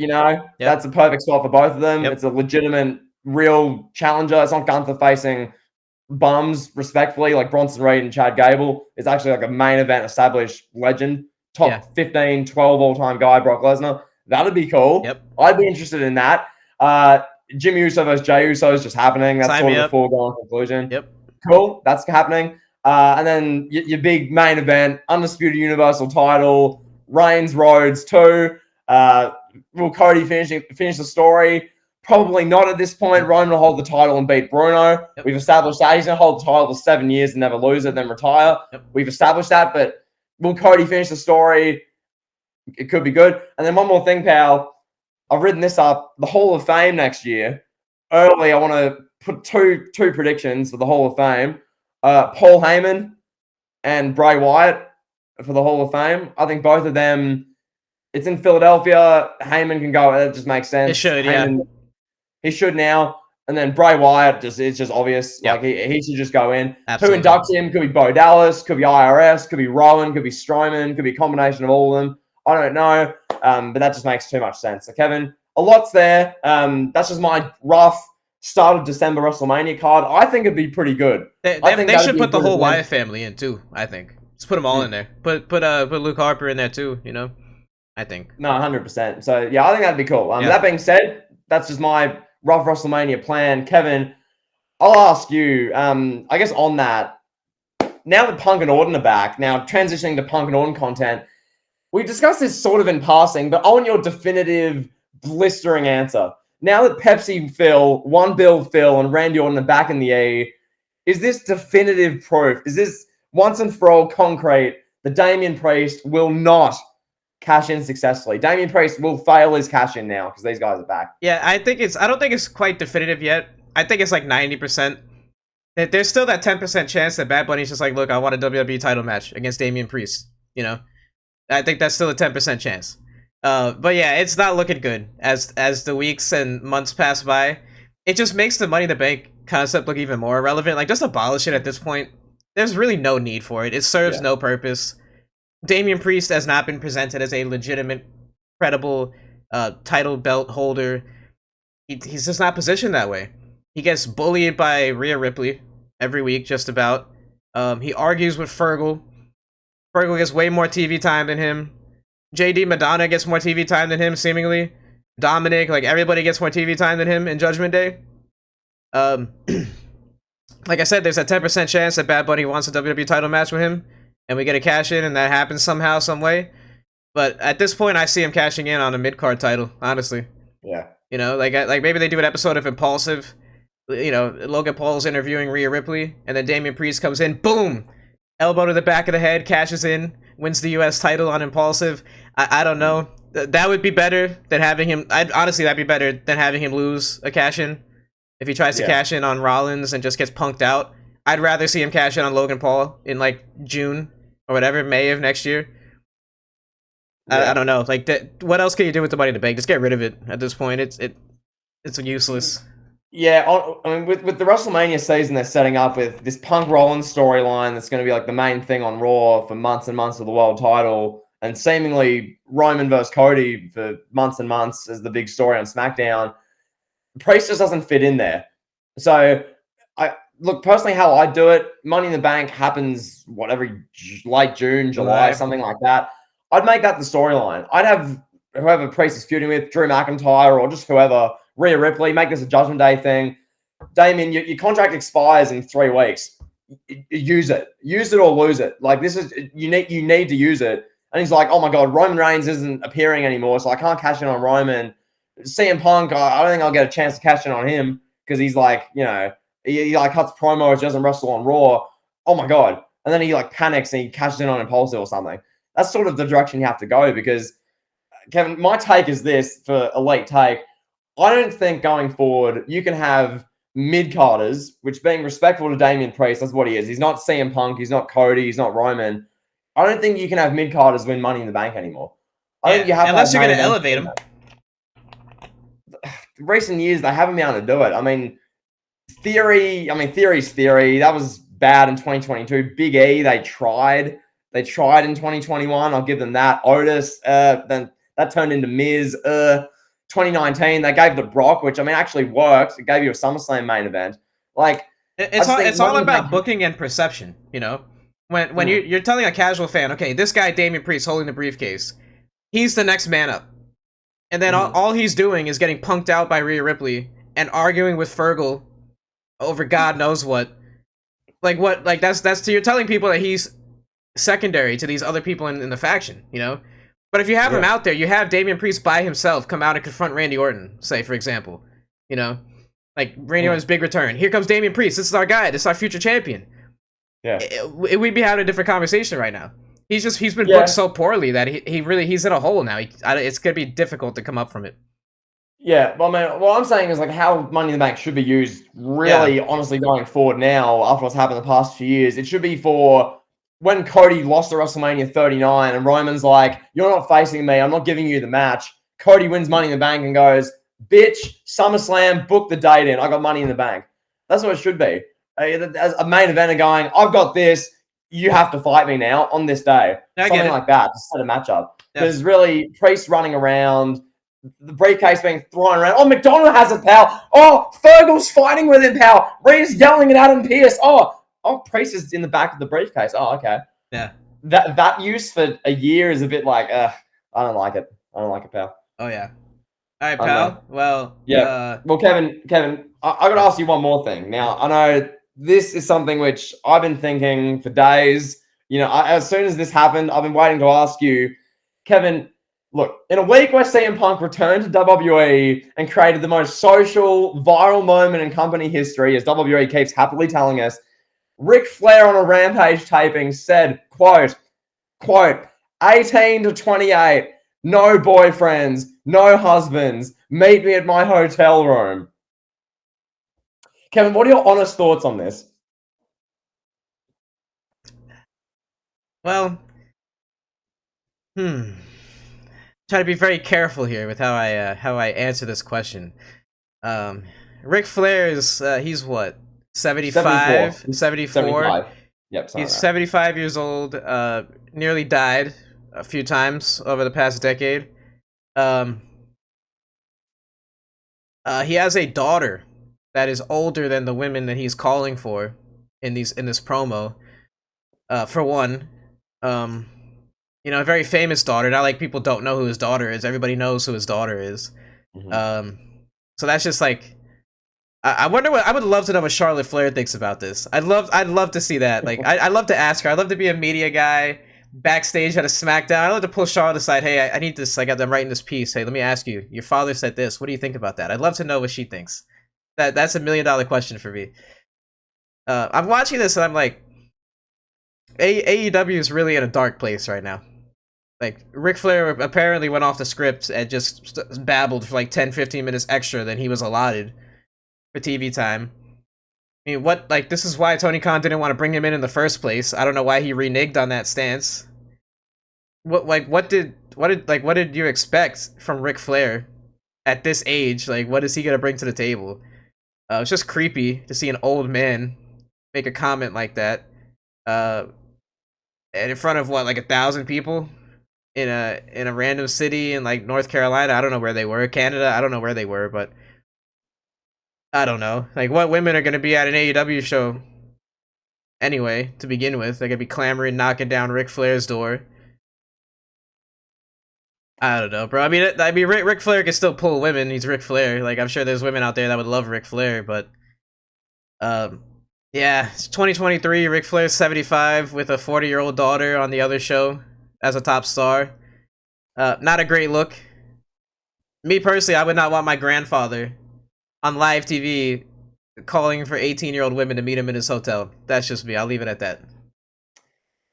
Speaker 1: That's a perfect spot for both of them.
Speaker 2: Yep.
Speaker 1: It's a legitimate, real challenger. It's not Gunther facing bums, respectfully, like Bronson Reed and Chad Gable. It's actually like a main event established legend, top 15, 12 all-time guy, Brock Lesnar. That'd be cool.
Speaker 2: Yep.
Speaker 1: I'd be interested in that. Jimmy Uso versus Jey Uso is just happening. That's sort of a foregone conclusion.
Speaker 2: Yep.
Speaker 1: Cool. That's happening. And then your big main event, Undisputed Universal title, Reigns Rhodes 2. Will Cody finish the story? Probably not at this point. Roman will hold the title and beat Bruno.
Speaker 2: Yep.
Speaker 1: We've established that. He's going to hold the title for 7 years and never lose it, then retire.
Speaker 2: Yep.
Speaker 1: We've established that, but will Cody finish the story? It could be good. And then one more thing, pal. I've written this up. The Hall of Fame next year. Early, I want to put two predictions for the Hall of Fame. Paul Heyman and Bray Wyatt for the Hall of Fame. I think both of them. It's in Philadelphia. Heyman can go. That just makes sense.
Speaker 2: It should,
Speaker 1: Heyman, he should now. And then Bray Wyatt, it's just obvious.
Speaker 2: Yep.
Speaker 1: Like he should just go in.
Speaker 2: Absolutely.
Speaker 1: Who inducts him? Could be Bo Dallas. Could be IRS. Could be Rowan. Could be Strowman. Could be a combination of all of them. I don't know. But that just makes too much sense. So Kevin, a lot's there. That's just my rough start of December WrestleMania card. I think it'd be pretty good.
Speaker 2: They should put the whole Wyatt family in too. I think just put them all in there. Put Luke Harper in there too. I think.
Speaker 1: No, 100%. So yeah, I think that'd be cool. That being said, that's just my rough WrestleMania plan. Kevin, I'll ask you. I guess on that, now that Punk and Orton are back, now transitioning to Punk and Orton content, we discussed this sort of in passing, but I want your definitive, blistering answer. Now that Pepsi Phil, One Bill Phil, and Randy Orton are back in the E, is this definitive proof? Is this once and for all concrete that Damian Priest will not cash in successfully? Damian Priest will fail his cash in now because these guys are back.
Speaker 2: Yeah, I don't think it's quite definitive yet. I think it's like 90%. There's still that 10% chance that Bad Bunny's just like, look, I want a WWE title match against Damian Priest. I think that's still a 10% chance. But yeah, it's not looking good as the weeks and months pass by. It just makes the Money in the Bank concept look even more irrelevant. Like, just abolish it at this point. There's really no need for it. It serves no purpose. Damian Priest has not been presented as a legitimate, credible title belt holder. He's just not positioned that way. He gets bullied by Rhea Ripley every week, just about. He argues with Fergal. Fergal gets way more TV time than him. JD Madonna gets more TV time than him, seemingly. Dominic, like, everybody gets more TV time than him in Judgment Day. Like I said, there's a 10% chance that Bad Bunny wants a WWE title match with him, and we get a cash in, and that happens somehow, some way. But at this point, I see him cashing in on a mid-card title, honestly.
Speaker 1: Yeah.
Speaker 2: Like maybe they do an episode of Impulsive. Logan Paul's interviewing Rhea Ripley, and then Damian Priest comes in, boom! Elbow to the back of the head, cashes in, wins the US title on Impulsive. I don't know. That would be better than having him... Honestly, that'd be better than having him lose a cash-in. If he tries to cash in on Rollins and just gets punked out. I'd rather see him cash in on Logan Paul in, like, June or whatever, May of next year. I don't know. Like, what else can you do with the Money in the Bank? Just get rid of it at this point. It's useless.
Speaker 1: Yeah, I mean, with the WrestleMania season they're setting up with this Punk Rollins storyline that's going to be like the main thing on Raw for months and months of the world title, and seemingly Roman versus Cody for months and months as the big story on SmackDown. Priest just doesn't fit in there. So, look, personally, how I do it, Money in the Bank happens, every late June, July, something like that. I'd make that the storyline. I'd have whoever Priest is feuding with, Drew McIntyre or just whoever, Rhea Ripley, make this a Judgment Day thing. Damien, your contract expires in 3 weeks. Use it or lose it. Like this is you need to use it. And he's like, oh my god, Roman Reigns isn't appearing anymore, so I can't cash in on Roman. CM Punk, I don't think I'll get a chance to cash in on him because he's like, he like cuts promo, he doesn't wrestle on Raw. Oh my god. And then he like panics and he cashes in on Impulsive or something. That's sort of the direction you have to go because, Kevin, my take is this for a late take. I don't think going forward you can have mid-carders, which being respectful to Damian Priest, that's what he is. He's not CM Punk, he's not Cody, he's not Roman. I don't think you can have mid-carders win Money in the Bank anymore. I think you have
Speaker 2: unless
Speaker 1: to
Speaker 2: you're
Speaker 1: have
Speaker 2: going to elevate them.
Speaker 1: Recent years, they haven't been able to do it. I mean, theory's theory. That was bad in 2022. Big E, they tried. They tried in 2021. I'll give them that. Otis, then that turned into Miz. 2019, they gave the Brock, which I mean actually worked. It gave you a SummerSlam main event. Like
Speaker 2: it's all about booking and perception. You know, when you're telling a casual fan, okay, this guy Damian Priest holding the briefcase, he's the next man up, and then all he's doing is getting punked out by Rhea Ripley and arguing with Fergal over God knows what. Like what? Like that's you're telling people that he's secondary to these other people in the faction. You know. But if you have him out there, you have Damian Priest by himself come out and confront Randy Orton, say, for example. You know? Like, Randy Orton's big return. Here comes Damian Priest. This is our guy. This is our future champion.
Speaker 1: Yeah.
Speaker 2: We'd be having a different conversation right now. He's been booked so poorly that he's in a hole now. It's going to be difficult to come up from it.
Speaker 1: Yeah, well, I mean, what I'm saying is like how Money in the Bank should be used really, honestly, going forward now, after what's happened the past few years. It should be for when Cody lost at WrestleMania 39 and Roman's like, you're not facing me, I'm not giving you the match. Cody wins Money in the Bank and goes, bitch, SummerSlam, book the date in. I got Money in the Bank. That's what it should be. As a main eventer going, I've got this, you have to fight me now on this day. Something like that to set a matchup. There's really Priest running around, the briefcase being thrown around. Oh, McDonald has it, pal. Oh, Fergal's fighting with him, pal. Rhea's yelling at Adam Pearce. Oh, Priest is in the back of the briefcase. Oh, okay.
Speaker 2: Yeah.
Speaker 1: That use for a year is a bit like, I don't like it. I don't like it, pal.
Speaker 2: Oh, yeah. All right, pal. Well,
Speaker 1: yeah. Well, Kevin, I got to ask you one more thing. Now, I know this is something which I've been thinking for days. You know, as soon as this happened, I've been waiting to ask you, Kevin. Look, in a week where CM Punk returned to WWE and created the most social, viral moment in company history, as WWE keeps happily telling us, Ric Flair on a Rampage taping said, quote, 18 to 28, no boyfriends, no husbands, meet me at my hotel room. Kevin, what are your honest thoughts on this?
Speaker 2: Well, try to be very careful here with how I answer this question. Ric Flair is he's what? 75? 74?
Speaker 1: Yep,
Speaker 2: he's 75 years old, nearly died a few times over the past decade. He has a daughter that is older than the women that he's calling for in this promo. For one, you know, a very famous daughter. Not like people don't know who his daughter is. Everybody knows who his daughter is. So that's just like, I wonder what, I would love to know what Charlotte Flair thinks about this. I'd love to see that. Like, I'd love to ask her. I'd love to be a media guy backstage at a SmackDown. I'd love to pull Charlotte aside. Hey, I need this. I'm writing this piece. Hey, let me ask you. Your father said this. What do you think about that? I'd love to know what she thinks. That's $1 million question for me. I'm watching this and I'm like, AEW is really in a dark place right now. Like, Ric Flair apparently went off the script and just babbled for like 10-15 minutes extra than he was allotted for TV time. I mean, this is why Tony Khan didn't want to bring him in the first place. I don't know why he reneged on that stance. What did you expect from Ric Flair at this age? Like, what is he gonna bring to the table? It's just creepy to see an old man make a comment like that. And in front of what, like 1,000 people in a random city in like North Carolina. I don't know where they were. Canada. I don't know where they were, but I don't know. Like, what women are gonna be at an AEW show anyway to begin with? They're gonna be clamoring, knocking down Ric Flair's door. I don't know, bro. I mean, Ric Flair can still pull women. He's Ric Flair. Like, I'm sure there's women out there that would love Ric Flair, but Um, yeah, it's 2023. Ric Flair's 75 with a 40-year-old daughter on the other show as a top star. Not a great look. Me personally, I would not want my grandfather on live TV calling for 18-year-old women to meet him in his hotel. That's just me. I'll leave it at that.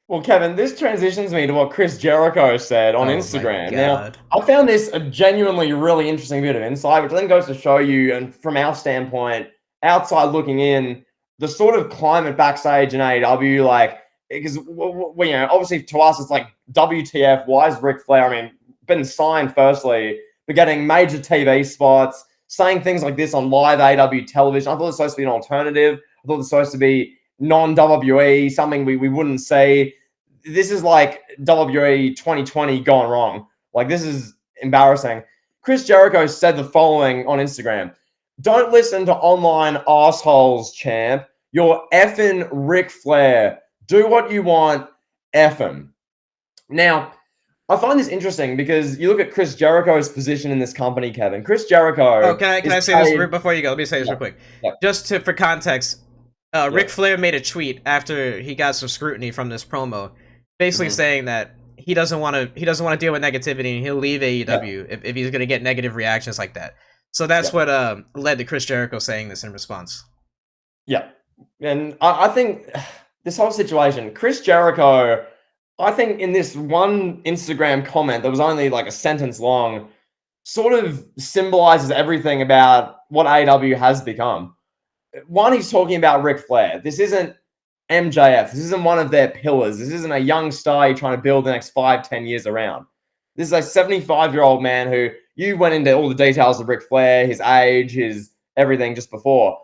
Speaker 1: Well, Kevin, this transitions me to what Chris Jericho said on
Speaker 2: Oh my
Speaker 1: Instagram. Now,
Speaker 2: god.
Speaker 1: I found this a genuinely really interesting bit of insight, which I think goes to show you, and from our standpoint, outside looking in, the sort of climate backstage in AEW, like, because, obviously to us, it's like, WTF, why is Ric Flair, I mean, been signed firstly, but getting major TV spots, saying things like this on live AEW television. I thought it was supposed to be an alternative. I thought it was supposed to be non-WWE, something we wouldn't say. This is like WWE 2020 gone wrong. Like, this is embarrassing. Chris Jericho said the following on Instagram. Don't listen to online assholes, champ. You're effing Ric Flair. Do what you want. Eff him. Now, I find this interesting because you look at Chris Jericho's position in this company, Kevin. Chris Jericho.
Speaker 2: Oh, can I say this before you go? Let me say this real quick.
Speaker 1: Yeah.
Speaker 2: Just for context, Ric Flair made a tweet after he got some scrutiny from this promo, basically saying that he doesn't want to deal with negativity and he'll leave AEW if he's going to get negative reactions like that. So that's what led to Chris Jericho saying this in response.
Speaker 1: Yeah, and I think this whole situation, Chris Jericho, I think in this one Instagram comment that was only like a sentence long, sort of symbolizes everything about what AEW has become. One, he's talking about Ric Flair. This isn't MJF. This isn't one of their pillars. This isn't a young star you're trying to build the next 5-10 years around. This is a 75-year-old man who you went into all the details of Ric Flair, his age, his everything just before.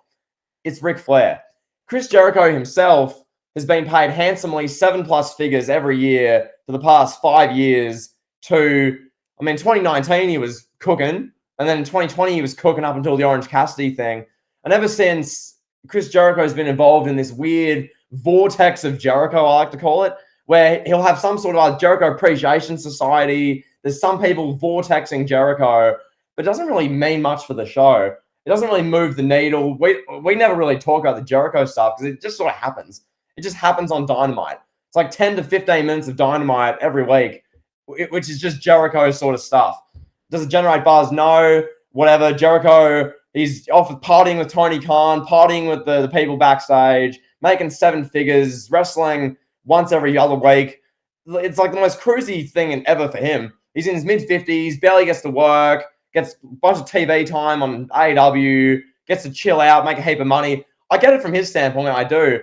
Speaker 1: It's Ric Flair. Chris Jericho himself has been paid handsomely 7+ figures every year for the past 5 years to, 2019 he was cooking, and then in 2020 he was cooking up until the Orange Cassidy thing. And ever since, Chris Jericho has been involved in this weird vortex of Jericho, I like to call it, where he'll have some sort of Jericho Appreciation Society. There's some people vortexing Jericho, but it doesn't really mean much for the show. It doesn't really move the needle. We never really talk about the Jericho stuff because it just sort of happens. It just happens on Dynamite. It's like 10 to 15 minutes of Dynamite every week, which is just Jericho sort of stuff. Does it generate buzz? No. Whatever. Jericho, he's off partying with Tony Khan, partying with the people backstage, making 7 figures, wrestling once every other week. It's like the most cruisy thing ever for him. He's in his mid-50s, barely gets to work, gets a bunch of TV time on AEW, gets to chill out, make a heap of money. I get it from his standpoint, I do.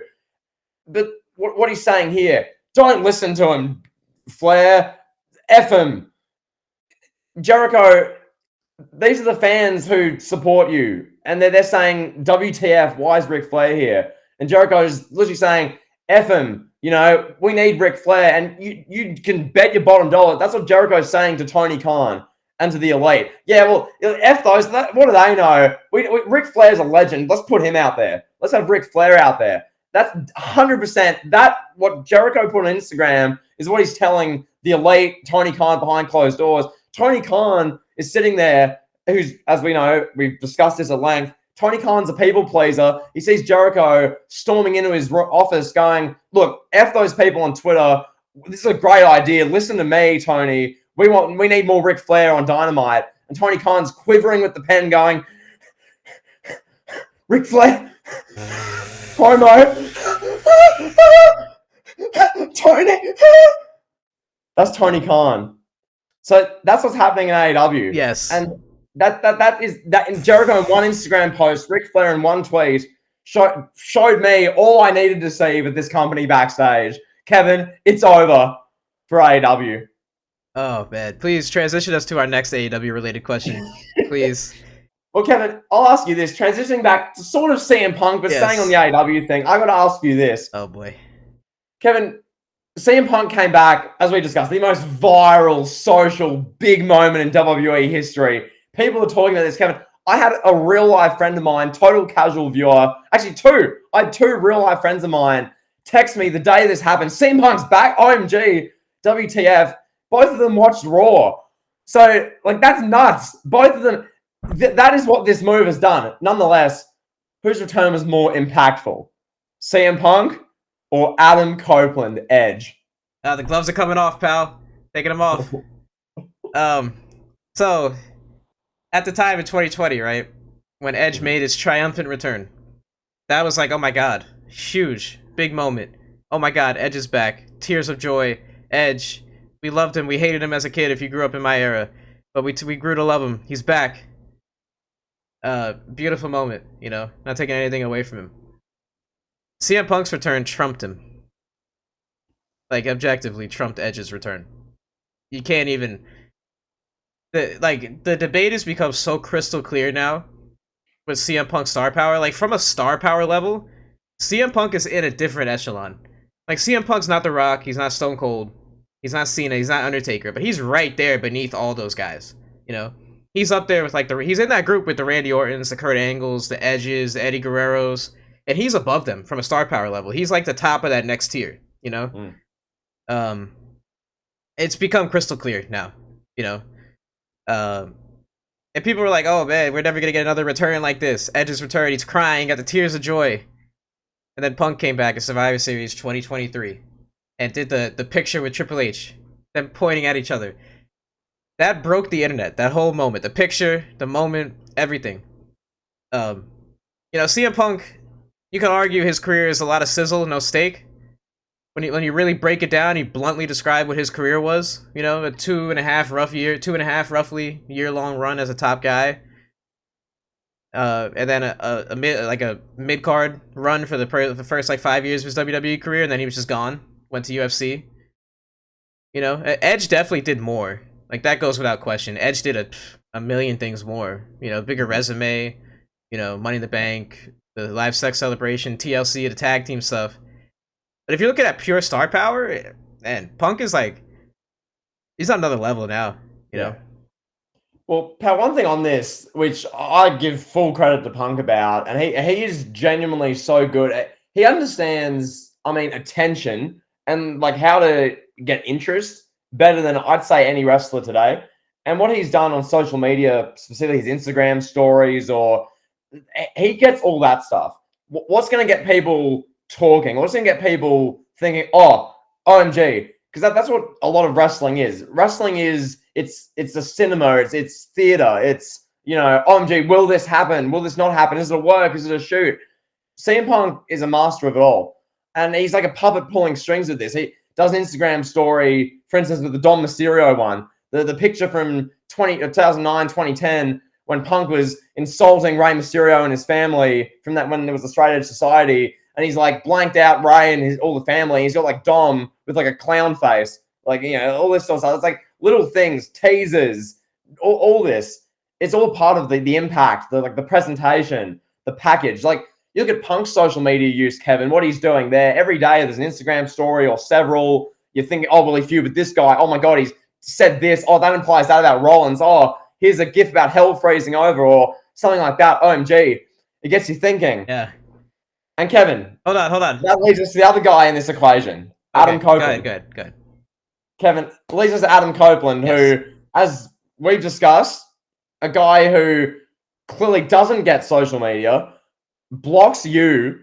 Speaker 1: But what he's saying here, don't listen to him, Flair. F him. Jericho, these are the fans who support you. And they're saying, WTF, why is Ric Flair here? And Jericho's literally saying, F him. We need Ric Flair. And you can bet your bottom dollar. That's what Jericho's saying to Tony Khan and to the Elite. Yeah, well, F those. What do they know? Ric Flair's a legend. Let's put him out there. Let's have Ric Flair out there. That's 100%. What Jericho put on Instagram is what he's telling the Elite, Tony Khan behind closed doors. Tony Khan is sitting there, who's, as we know, we've discussed this at length, Tony Khan's a people pleaser. He sees Jericho storming into his office going, look, F those people on Twitter. This is a great idea. Listen to me, Tony. We need more Ric Flair on Dynamite. And Tony Khan's quivering with the pen going, Ric Flair, promo, Tony. That's Tony Khan. So that's what's happening in AEW.
Speaker 2: Yes.
Speaker 1: And that is in Jericho in one Instagram post, Ric Flair in one tweet showed me all I needed to see with this company backstage. Kevin, it's over for AEW.
Speaker 2: Oh man, please transition us to our next AEW related question, please.
Speaker 1: Well, Kevin, I'll ask you this. Transitioning back to sort of CM Punk, but staying on the AEW thing, I got to ask you this.
Speaker 2: Oh boy,
Speaker 1: Kevin, CM Punk came back, as we discussed, the most viral, social, big moment in WWE history. People are talking about this, Kevin. I had a real-life friend of mine, total casual viewer, actually two. I had 2 real-life friends of mine text me the day this happened. CM Punk's back, OMG, WTF. Both of them watched Raw. So, that's nuts. Both of them, that is what this move has done. Nonetheless, whose return was more impactful? CM Punk or Adam Copeland, Edge?
Speaker 2: The gloves are coming off, pal. Taking them off. So at the time in 2020, right, when Edge made his triumphant return, that was like, oh my god, huge, big moment. Oh my god, Edge is back. Tears of joy. Edge. We loved him. We hated him as a kid if you grew up in my era. But we grew to love him. He's back. Beautiful moment, you know, not taking anything away from him. CM Punk's return trumped him. Like, objectively trumped Edge's return. You can't even... The debate has become so crystal clear now with CM Punk's star power. Like, from a star power level, CM Punk is in a different echelon. Like, CM Punk's not The Rock, he's not Stone Cold, he's not Cena, he's not Undertaker, but he's right there beneath all those guys, you know? He's up there with, like, he's in that group with the Randy Ortons, the Kurt Angles, the Edges, the Eddie Guerreros, and he's above them from a star power level. He's, like, the top of that next tier, you know? It's become crystal clear now, you know? And people were like, oh man, we're never gonna get another return like this. Edge's return, he's crying, got the tears of joy. And then Punk came back at Survivor Series 2023 and did the picture with Triple H, them pointing at each other. That broke the internet, that whole moment. The picture, the moment, everything. You know, CM Punk, you can argue his career is a lot of sizzle, no steak. When you really break it down, you bluntly describe what his career was. You know, a 2.5 roughly year-long run as a top guy. And then a mid card run for the first like 5 years of his WWE career, and then he was just gone. Went to UFC. You know, Edge definitely did more. Like, that goes without question. Edge did a million things more. You know, bigger resume. You know, Money in the Bank, the live sex celebration, TLC, the tag team stuff. But if you're looking at pure star power, man, Punk is like, he's on another level now, you know?
Speaker 1: Well, Pat, one thing on this, which I give full credit to Punk about, and he is genuinely so good. He understands, I mean, attention and like how to get interest better than I'd say any wrestler today. And what he's done on social media, specifically his Instagram stories, or he gets all that stuff. What's going to get people talking? What's going to get people thinking, oh, OMG? Because that's what a lot of wrestling is. Wrestling is, it's a cinema, it's theater, it's, you know, OMG, will this happen? Will this not happen? Is it a work? Is it a shoot? CM Punk is a master of it all. And he's like a puppet pulling strings with this. He does an Instagram story, for instance, with the Dom Mysterio one. The picture from 2009, 2010, when Punk was insulting Rey Mysterio and his family from that when there was a straight edge society. And he's like blanked out Rey and all the family. He's got like Dom with like a clown face. Like, you know, all this sort of stuff. It's like little things, teasers, all this. It's all part of the impact, the presentation, the package. Like, you look at Punk's social media use, Kevin, what he's doing there. Every day there's an Instagram story or several. You're thinking, oh, well, he feud with this guy. Oh, my God, he's said this. Oh, that implies that about Rollins. Oh, here's a gif about hell freezing over or something like that. OMG. It gets you thinking.
Speaker 2: Yeah.
Speaker 1: And Kevin.
Speaker 2: Hold on.
Speaker 1: That leads us to the other guy in this equation.
Speaker 2: Okay,
Speaker 1: Adam Copeland.
Speaker 2: Go ahead.
Speaker 1: Kevin, leads us to Adam Copeland,
Speaker 2: Yes.
Speaker 1: who, as we've discussed, a guy who clearly doesn't get social media, blocks you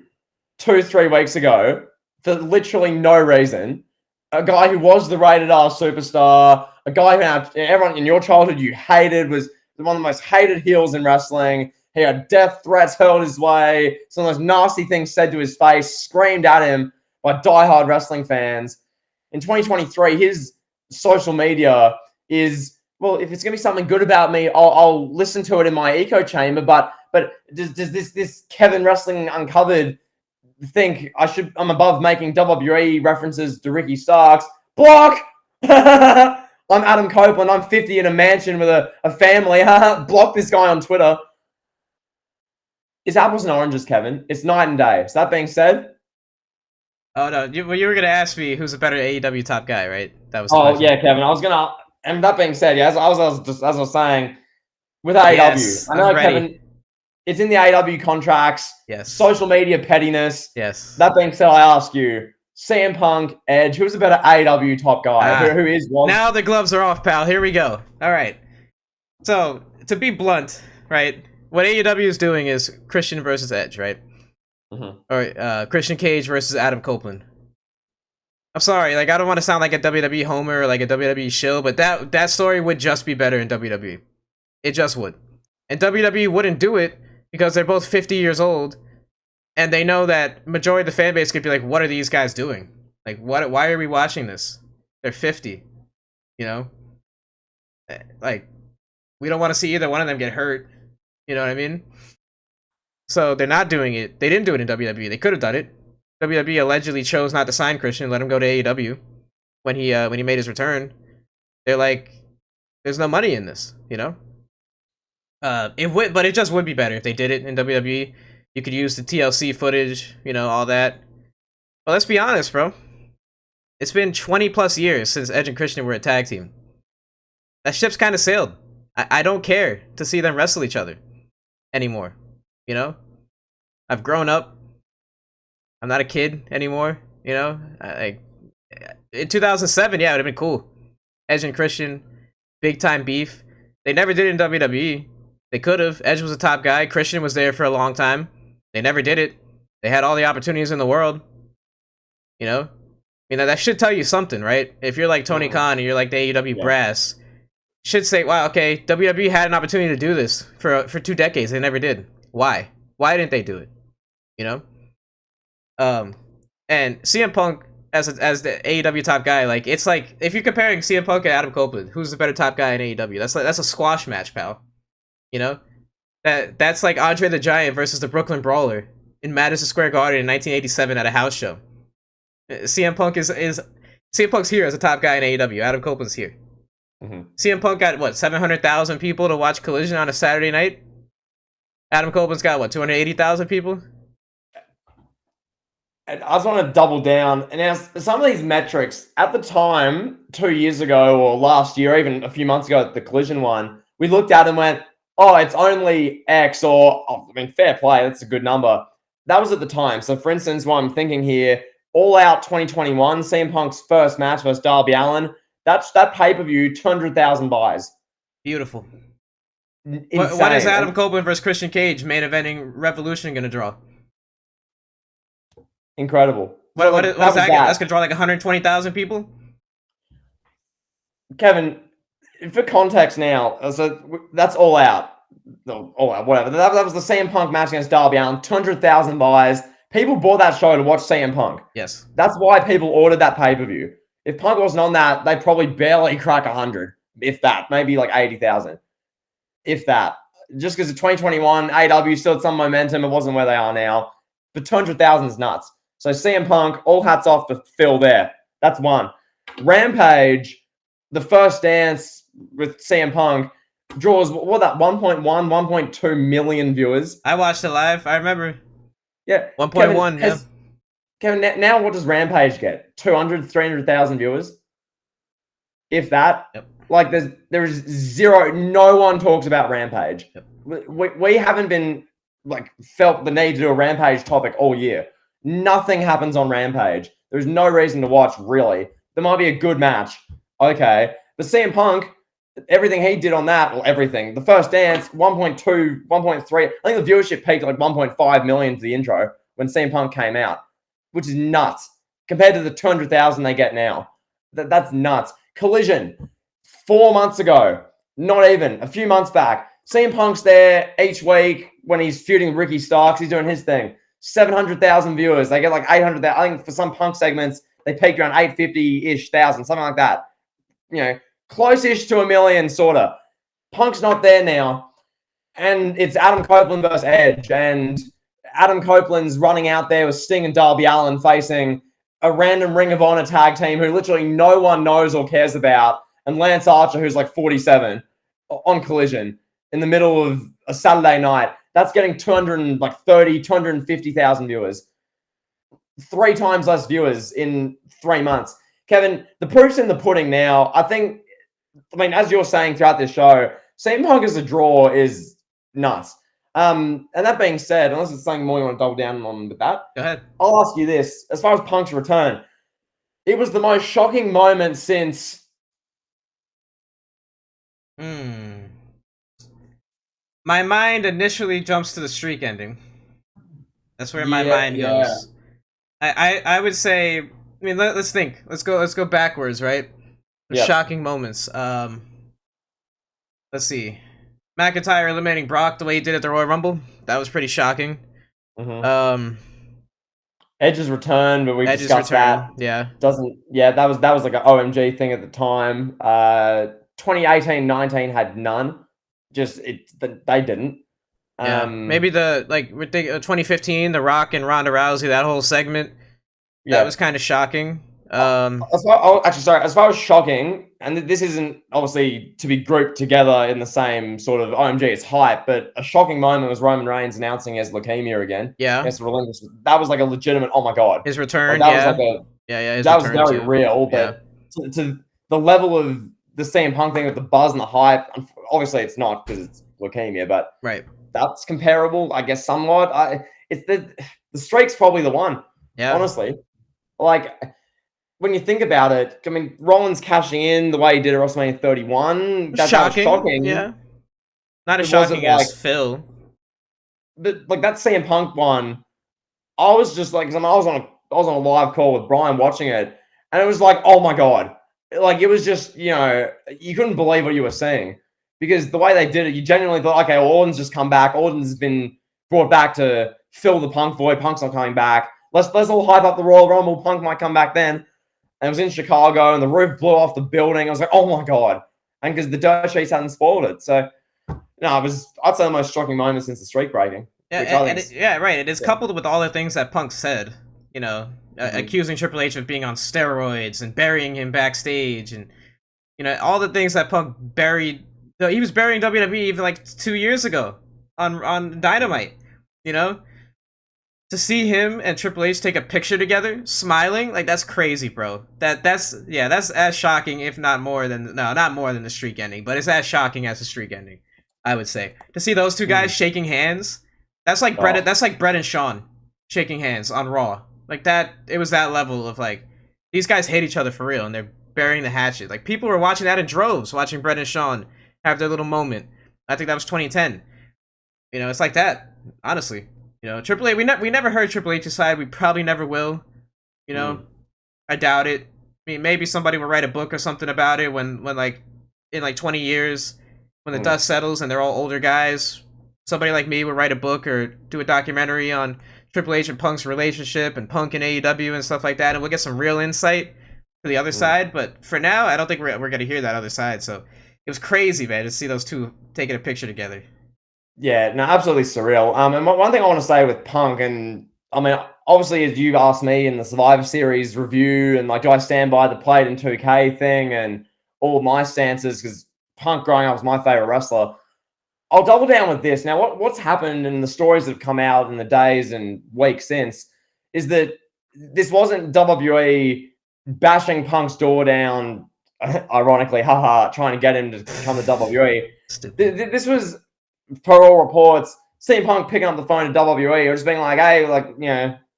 Speaker 1: 2-3 weeks ago for literally no reason. A guy who was the rated R superstar, a guy who everyone in your childhood you hated, was one of the most hated heels in wrestling. He had death threats hurled his way, some of those nasty things said to his face, screamed at him by diehard wrestling fans. In 2023, his social media is, well, if it's going to be something good about me, I'll listen to it in my echo chamber. But does this Kevin Wrestling Uncovered think I'm above making WWE references to Ricky Starks? Block! I'm Adam Copeland. I'm 50 in a mansion with a family. Block this guy on Twitter. It's apples and oranges, Kevin. It's night and day. So that being said...
Speaker 2: Oh, no. You were going to ask me who's a better AEW top guy, right? That was.
Speaker 1: Oh, yeah, Kevin. I was going to... And that being said, yeah, as I was saying, with AEW,
Speaker 2: yes,
Speaker 1: I know,
Speaker 2: ready.
Speaker 1: Kevin, it's in the AEW contracts.
Speaker 2: Yes.
Speaker 1: Social media pettiness.
Speaker 2: Yes.
Speaker 1: That being said, I ask you, CM Punk, Edge, who's a better AEW top guy? Who is one?
Speaker 2: Now the gloves are off, pal. Here we go. All right. So, to be blunt, right? what AEW is doing is Christian versus Edge, right?
Speaker 1: Mm-hmm.
Speaker 2: Or Christian Cage versus Adam Copeland. I'm sorry, like I don't want to sound like a WWE homer or like a WWE shill, but that story would just be better in WWE. It just would. And WWE wouldn't do it because they're both 50 years old, and they know that majority of the fan base could be like, "What are these guys doing? Like, what? Why are we watching this? They're 50, you know. Like, we don't want to see either one of them get hurt. You know what I mean? So they're not doing it. They didn't do it in WWE. They could have done it. WWE allegedly chose not to sign Christian and let him go to AEW when he made his return. They're like, there's no money in this, you know. It would, but it just would be better if they did it in WWE. You could use the TLC footage, you know, all that. But let's be honest, bro. It's been 20 plus years since Edge and Christian were a tag team. That ship's kind of sailed. I don't care to see them wrestle each other anymore. You know, I've grown up. I'm not a kid anymore. You know, in 2007, yeah, it would have been cool. Edge and Christian, big time beef. They never did it in WWE. They could have. Edge was a top guy. Christian was there for a long time. They never did it. They had all the opportunities in the world. You know, that should tell you something, right? If you're like Tony Khan and you're like the AEW brass, should say, wow, okay, WWE had an opportunity to do this for 2 decades. They never did. Why? Why didn't they do it? You know? And CM Punk as the AEW top guy, like, it's like, if you're comparing CM Punk and Adam Copeland, who's the better top guy in AEW? That's a squash match, pal. You know? That's like Andre the Giant versus the Brooklyn Brawler in Madison Square Garden in 1987 at a house show. CM Punk's here as a top guy in AEW. Adam Copeland's here. Mm-hmm. CM Punk got what, 700,000 people to watch Collision on a Saturday night. Adam Copeland's got what, 280,000 people.
Speaker 1: And I just want to double down. And now some of these metrics at the time, 2 years ago or last year, or even a few months ago at the Collision one, we looked at and went, "Oh, it's only X," or, oh, I mean, fair play. That's a good number. That was at the time. So, for instance, what I'm thinking here, All Out 2021, CM Punk's first match versus Darby Allin. That pay-per-view, 200,000 buys.
Speaker 2: Beautiful.
Speaker 1: Insane.
Speaker 2: What is Adam Copeland versus Christian Cage main eventing Revolution going to draw?
Speaker 1: Incredible.
Speaker 2: What is that? That's going to draw like 120,000 people?
Speaker 1: Kevin, for context now, so that's All Out. No, All Out, whatever. That was the CM Punk match against Darby Allin, 200,000 buys. People bought that show to watch CM Punk.
Speaker 2: Yes.
Speaker 1: That's why people ordered that pay-per-view. If Punk wasn't on that, they'd probably barely crack 100, if that. Maybe like 80,000, if that. Just because of 2021, AW still had some momentum. It wasn't where they are now. But 200,000 is nuts. So CM Punk, all hats off to Phil there. That's one. Rampage, the first dance with CM Punk, draws, 1.2 million viewers.
Speaker 2: I watched it live. I remember.
Speaker 1: Yeah.
Speaker 2: 1.1, yeah.
Speaker 1: Kevin, now what does Rampage get? 200, 300,000 viewers? If that.
Speaker 2: Yep.
Speaker 1: Like, there is zero. No one talks about Rampage.
Speaker 2: Yep.
Speaker 1: We haven't been, like, felt the need to do a Rampage topic all year. Nothing happens on Rampage. There's no reason to watch, really. There might be a good match. Okay. But CM Punk, everything he did on that, or everything. The first dance, 1.2, 1.3. I think the viewership peaked at like 1.5 million for the intro when CM Punk came out, which is nuts compared to the 200,000 they get now. That's nuts. Collision, 4 months ago, not even, a few months back. CM Punk's there each week when he's feuding with Ricky Starks. He's doing his thing. 700,000 viewers. They get like 800,000. I think for some Punk segments, they peaked around 850-ish thousand, something like that. You know, close-ish to a million, sort of. Punk's not there now. And it's Adam Copeland versus Edge. And Adam Copeland's running out there with Sting and Darby Allin facing a random Ring of Honor tag team who literally no one knows or cares about. And Lance Archer, who's like 47, on Collision in the middle of a Saturday night. That's getting 250,000 viewers. 3 times less viewers in 3 months. Kevin, the proof's in the pudding now. I mean, as you're saying throughout this show, CM Punk as a draw is nuts. And that being said, unless it's something more you want to double down on with that,
Speaker 2: go ahead.
Speaker 1: I'll ask you this. As far as Punk's return, it was the most shocking moment since...
Speaker 2: my mind initially jumps to the streak ending. That's where my
Speaker 1: Yeah,
Speaker 2: mind
Speaker 1: yeah,
Speaker 2: goes. I would say. I mean, let's think. Let's go backwards, right?
Speaker 1: yep.
Speaker 2: Shocking moments. Let's see. McIntyre eliminating Brock the way he did at the Royal Rumble. That was pretty shocking.
Speaker 1: Hmm.
Speaker 2: Um,
Speaker 1: Edge's return, but we've
Speaker 2: Edge's
Speaker 1: discussed
Speaker 2: return.
Speaker 1: that.
Speaker 2: Yeah.
Speaker 1: Doesn't yeah, that was like an OMG thing at the time. 2018-19 had none. Just they didn't.
Speaker 2: Yeah. Maybe
Speaker 1: Um,
Speaker 2: the 2015, The Rock and Ronda Rousey, that whole segment, that
Speaker 1: yeah.
Speaker 2: was kind of shocking.
Speaker 1: Actually, sorry. As far as shocking, and this isn't obviously to be grouped together in the same sort of OMG, it's hype, but a shocking moment was Roman Reigns announcing he has leukemia again.
Speaker 2: Yeah.
Speaker 1: Yes, relinquish. That was like a legitimate. Oh my god!
Speaker 2: His
Speaker 1: Like
Speaker 2: return.
Speaker 1: that was like
Speaker 2: Yeah.
Speaker 1: a
Speaker 2: Yeah. His
Speaker 1: that was
Speaker 2: return
Speaker 1: very
Speaker 2: too.
Speaker 1: real.
Speaker 2: Yeah.
Speaker 1: But to the level of the CM Punk thing with the buzz and the hype, obviously it's not because it's leukemia, but
Speaker 2: Right.
Speaker 1: that's comparable, I guess, somewhat. It's the streak's probably the one.
Speaker 2: Yeah.
Speaker 1: Honestly, like when you think about it, I mean, Rollins cashing in the way he did at WrestleMania 31, that was
Speaker 2: Shocking.
Speaker 1: shocking.
Speaker 2: Yeah. Not as
Speaker 1: It wasn't
Speaker 2: shocking
Speaker 1: like,
Speaker 2: as Phil.
Speaker 1: but like that CM Punk one, I was just like, 'cause I was on a live call with Brian watching it, and it was like, oh my god, like it was just you couldn't believe what you were seeing because the way they did it, you genuinely thought, okay, well, Orton's just come back, Orton's been brought back to fill the Punk void, Punk's not coming back. Let's all hype up the Royal Rumble, Punk might come back then. And it was in Chicago, and the roof blew off the building. I was like, oh my god! And because the dirt sheets hadn't spoiled it, so no, I'd say the most shocking moment since the streak breaking.
Speaker 2: Yeah,
Speaker 1: Which I think,
Speaker 2: yeah, right. It is
Speaker 1: yeah.
Speaker 2: coupled with all the things that Punk said. You know, accusing Triple H of being on steroids and burying him backstage, and all the things that Punk buried. He was burying WWE even like 2 years ago on Dynamite. You know, to see him and Triple H take a picture together, smiling, like that's crazy, bro. That's as shocking, if not more than not more than the streak ending, but it's as shocking as the streak ending, I would say. To see those two guys shaking hands, that's like Brett.
Speaker 1: Oh,
Speaker 2: That's like Brett and Shawn shaking hands on Raw. Like that, it was that level of like these guys hate each other for real, and they're burying the hatchet. Like people were watching that in droves, watching Brett and Shawn have their little moment. I think that was 2010. It's like that, honestly. Triple H. We never heard Triple H's side. We probably never will. I doubt it. I mean, maybe somebody will write a book or something about it when like in like 20 years, when the dust settles and they're all older guys. Somebody like me would write a book or do a documentary on Triple H and Punk's relationship and Punk and AEW and stuff like that, and we'll get some real insight to the other side. But for now, I don't think we're gonna hear that other side. So it was crazy, man, to see those two taking a picture together.
Speaker 1: yeah, no, absolutely surreal. And one thing I want to say with Punk, and I mean, obviously, as you asked me in the Survivor Series review, and like, do I stand by the played in 2K thing and all my stances? Because Punk growing up was my favorite wrestler. I'll double down with this. Now, what's happened in the stories that have come out in the days and weeks since is that this wasn't WWE bashing Punk's door down, ironically, haha, trying to get him to come to WWE.
Speaker 2: Stupid.
Speaker 1: This was, per all reports, CM Punk picking up the phone to WWE or just being like, hey, like,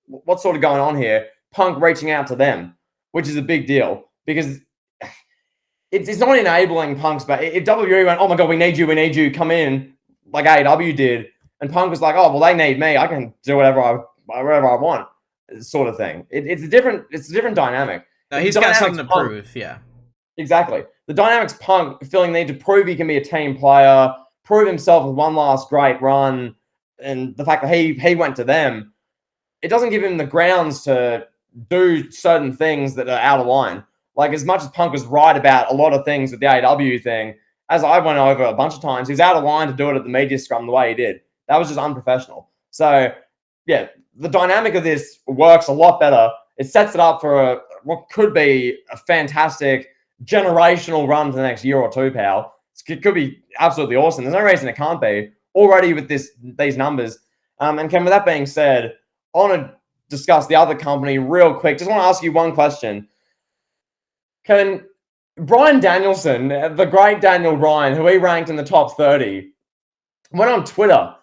Speaker 1: what's sort of going on here? Punk reaching out to them, which is a big deal because it's not enabling Punk's, but if WWE went, oh my god, we need you, come in, like AEW did, and Punk was like, oh well, they need me, I can do whatever I want, sort of thing. It's a different dynamic.
Speaker 2: No, he's got something to prove. Yeah,
Speaker 1: exactly. The dynamics Punk feeling the need to prove he can be a team player, prove himself with one last great run, and the fact that he went to them, it doesn't give him the grounds to do certain things that are out of line. Like, as much as Punk was right about a lot of things with the AEW thing, as I went over a bunch of times, he's out of line to do it at the media scrum the way he did. That was just unprofessional. So, yeah, the dynamic of this works a lot better. It sets it up for what could be a fantastic generational run for the next year or two, pal. It could be absolutely awesome. There's no reason it can't be. Already with these numbers. And Ken, with that being said, I want to discuss the other company real quick. Just want to ask you one question. Kevin, Bryan Danielson, the great Daniel Bryan, who he ranked in the top 30, went on Twitter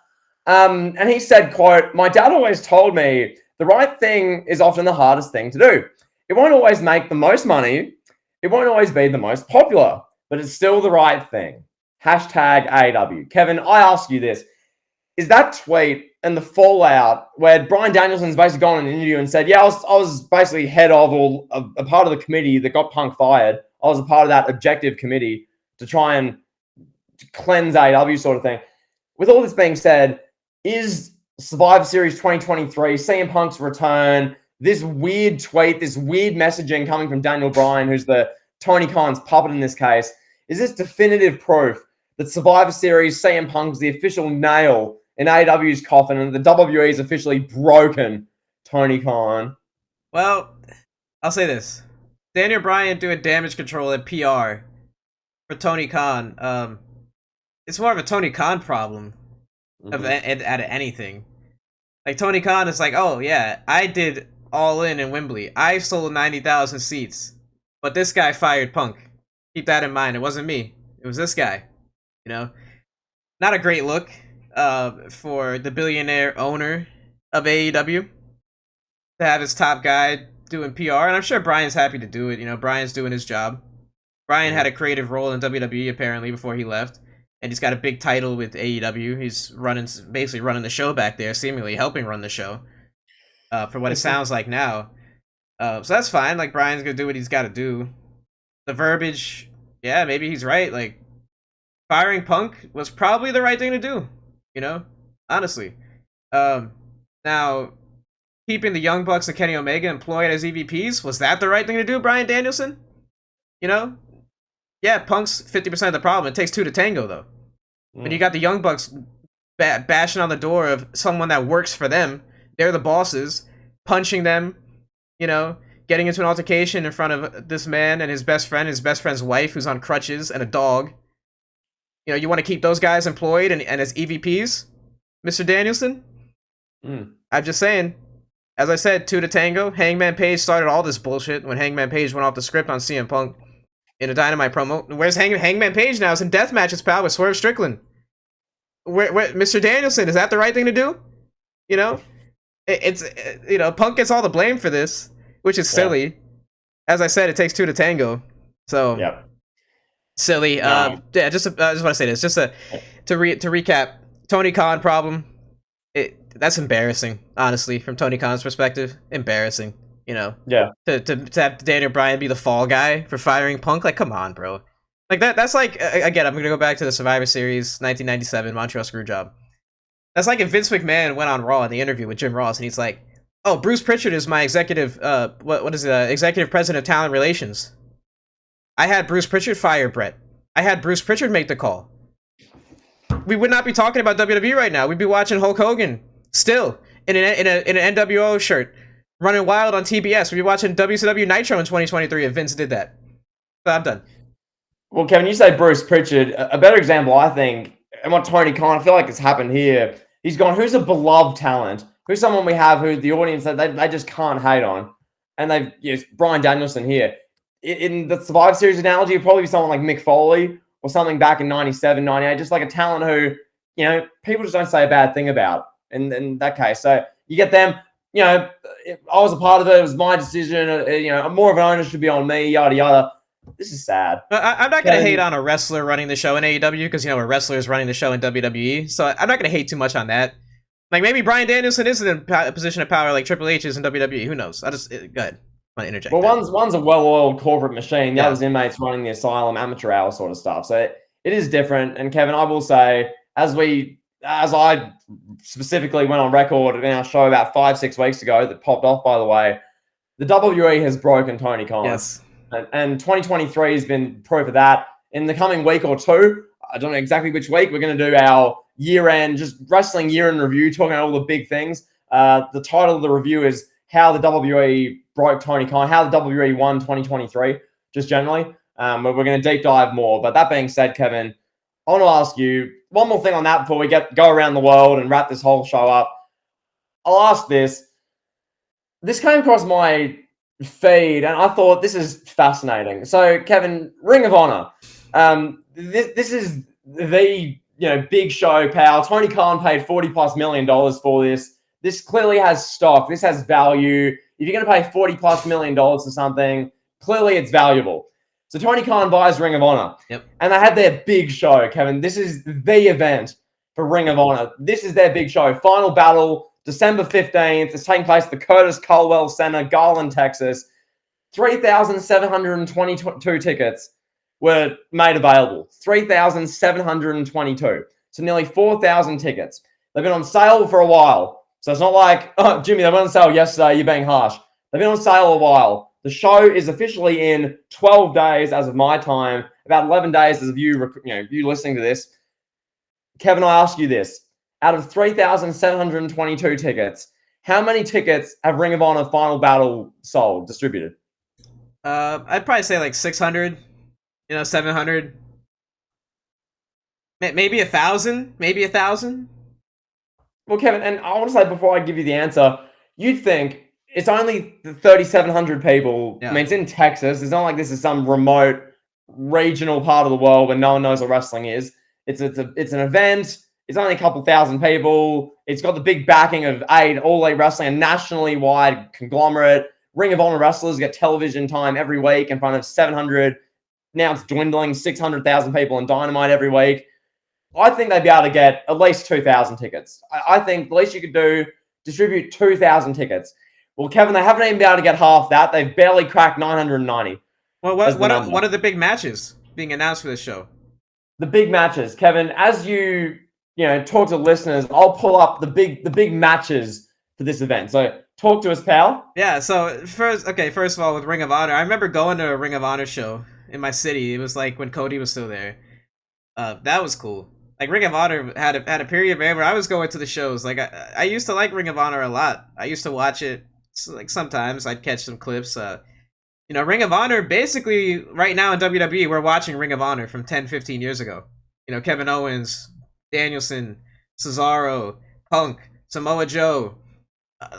Speaker 1: and he said, quote, my dad always told me the right thing is often the hardest thing to do. It won't always make the most money. It won't always be the most popular, but it's still the right thing. hashtag AEW. Kevin, I ask you this. Is that tweet and the fallout where Bryan Danielson's basically gone in an interview and said, yeah, I was basically head of or a part of the committee that got Punk fired. I was a part of that objective committee to try and cleanse AEW sort of thing. With all this being said, is Survivor Series 2023, CM Punk's return, this weird tweet, this weird messaging coming from Daniel Bryan, who's the Tony Khan's puppet in this case, is this definitive proof that Survivor Series CM Punk's the official nail in AEW's coffin and the WWE is officially broken Tony Khan?
Speaker 2: Well, I'll say this. Daniel Bryan doing damage control and PR for Tony Khan. It's more of a Tony Khan problem out of anything. Like, Tony Khan is like, oh, yeah, I did All In Wembley. I sold 90,000 seats. But this guy fired Punk. Keep that in mind. It wasn't me. It was this guy. You know? Not a great look for the billionaire owner of AEW to have his top guy doing PR. And I'm sure Bryan's happy to do it. You know, Bryan's doing his job. Bryan had a creative role in WWE, apparently, before he left. And he's got a big title with AEW. He's basically running the show back there, seemingly helping run the show, for what it sounds like now. So that's fine. Like, Bryan's gonna do what he's got to do. The verbiage, yeah, maybe he's right. Like, firing Punk was probably the right thing to do. You know, honestly. Now, keeping the Young Bucks and Kenny Omega employed as EVPs, was that the right thing to do, Bryan Danielson? You know? Yeah, Punk's 50% of the problem. It takes two to tango, though. When you got the Young Bucks bashing on the door of someone that works for them, they're the bosses, punching them, you know, getting into an altercation in front of this man and his best friend's wife who's on crutches, and a dog. You know, you want to keep those guys employed and as EVPs, Mr. Danielson? I'm just saying. As I said, two to tango. Hangman Page started all this bullshit when Hangman Page went off the script on CM Punk in a Dynamite promo. Where's Hangman Page now? It's in death matches, pal, with Swerve Strickland. Where Mr. Danielson, is that the right thing to do? You know? It's you know, Punk gets all the blame for this, which is silly. As I said, it takes two to tango. So, silly. I just want to say this. Just to recap, Tony Khan problem. That's embarrassing, honestly, from Tony Khan's perspective. Embarrassing. You know, to have Daniel Bryan be the fall guy for firing Punk, like, come on, bro. Like, that's like, again, I'm gonna go back to the Survivor Series 1997 Montreal Screwjob. That's like if Vince McMahon went on Raw in the interview with Jim Ross and he's like, "Oh, Bruce Pritchard is my executive executive president of talent relations. I had Bruce Pritchard fire Brett. I had Bruce Pritchard make the call." We would not be talking about WWE right now. We'd be watching Hulk Hogan still in an NWO shirt, running wild on TBS. We'd be watching WCW Nitro in 2023 if Vince did that. So I'm done.
Speaker 1: Well, Kevin, you say Bruce Pritchard. A better example, I think, and what Tony Khan, I feel like it's happened here. He's gone, who's a beloved talent? Who's someone we have who the audience, they just can't hate on? And they've used Bryan Danielson here. In the Survivor Series analogy, it'd probably be someone like Mick Foley or something back in 97, 98, just like a talent who, you know, people just don't say a bad thing about in that case. So you get them, you know, I was a part of it. It was my decision. You know, more of an owner should be on me, yada, yada. This is sad.
Speaker 2: I'm not going to hate on a wrestler running the show in AEW because, you know, a wrestler is running the show in WWE. So I'm not going to hate too much on that. Like, maybe Bryan Danielson isn't in a position of power like Triple H is in WWE. Who knows? Go ahead. I want to interject.
Speaker 1: Well, one's a well-oiled corporate machine. The other's inmates running the asylum, amateur hour sort of stuff. So it is different. And Kevin, I will say, as I specifically went on record in our show about 5-6 weeks ago that popped off, by the way, the WWE has broken Tony Khan.
Speaker 2: Yes.
Speaker 1: And 2023 has been proof of that. In the coming week or two, I don't know exactly which week, we're going to do our year-end, just wrestling year-end review, talking about all the big things. The title of the review is How the WWE Broke Tony Khan, How the WWE Won 2023, just generally. But we're going to deep dive more. But that being said, Kevin, I want to ask you one more thing on that before we go around the world and wrap this whole show up. I'll ask this. This came across my feed, and I thought this is fascinating. So, Kevin, Ring of Honor. This is the big show, pal. Tony Khan paid $40+ million for this. This clearly has stock. This has value. If you're going to pay $40+ million for something, clearly it's valuable. So Tony Khan buys Ring of Honor.
Speaker 2: Yep.
Speaker 1: And they had their big show, Kevin. This is the event for Ring of Honor. This is their big show. Final Battle, December 15th. It's taking place at the Curtis Culwell Center, Garland, Texas. 3,722 tickets were made available. 3,722. So nearly 4,000 tickets. They've been on sale for a while. So it's not like, oh, Jimmy, they went on sale yesterday. You're being harsh. They've been on sale a while. The show is officially in 12 days as of my time, about 11 days as of you listening to this. Kevin, I ask you this. Out of 3,722 tickets, how many tickets have Ring of Honor Final Battle sold, distributed?
Speaker 2: I'd probably say like 600, 700. Maybe 1,000. Maybe 1,000.
Speaker 1: Well, Kevin, and I want to say before I give you the answer, you'd think it's only 3,700 people.
Speaker 2: Yeah.
Speaker 1: I mean, it's in Texas. It's not like this is some remote regional part of the world where no one knows what wrestling is. It's an event. It's only a couple thousand people. It's got the big backing of All Elite Wrestling, a nationally wide conglomerate. Ring of Honor wrestlers get television time every week in front of 700. Now it's dwindling, 600,000 people in Dynamite every week. I think they'd be able to get at least 2,000 tickets. I think the least you could do, distribute 2,000 tickets. Well, Kevin, they haven't even been able to get half that. They've barely cracked 990.
Speaker 2: Well, what are the big matches being announced for this show?
Speaker 1: The big matches, Kevin. As you talk to listeners, I'll pull up the big matches for this event. So talk to us, pal.
Speaker 2: Yeah. So first of all, with Ring of Honor, I remember going to a Ring of Honor show in my city. It was like when Cody was still there. That was cool. Like Ring of Honor had a period, man, where I was going to the shows. Like I used to like Ring of Honor a lot. I used to watch it. Like sometimes I'd catch some clips. Ring of Honor, basically right now in WWE, we're watching Ring of Honor from 10, 15 years ago. Kevin Owens, Danielson, Cesaro, Punk, Samoa Joe.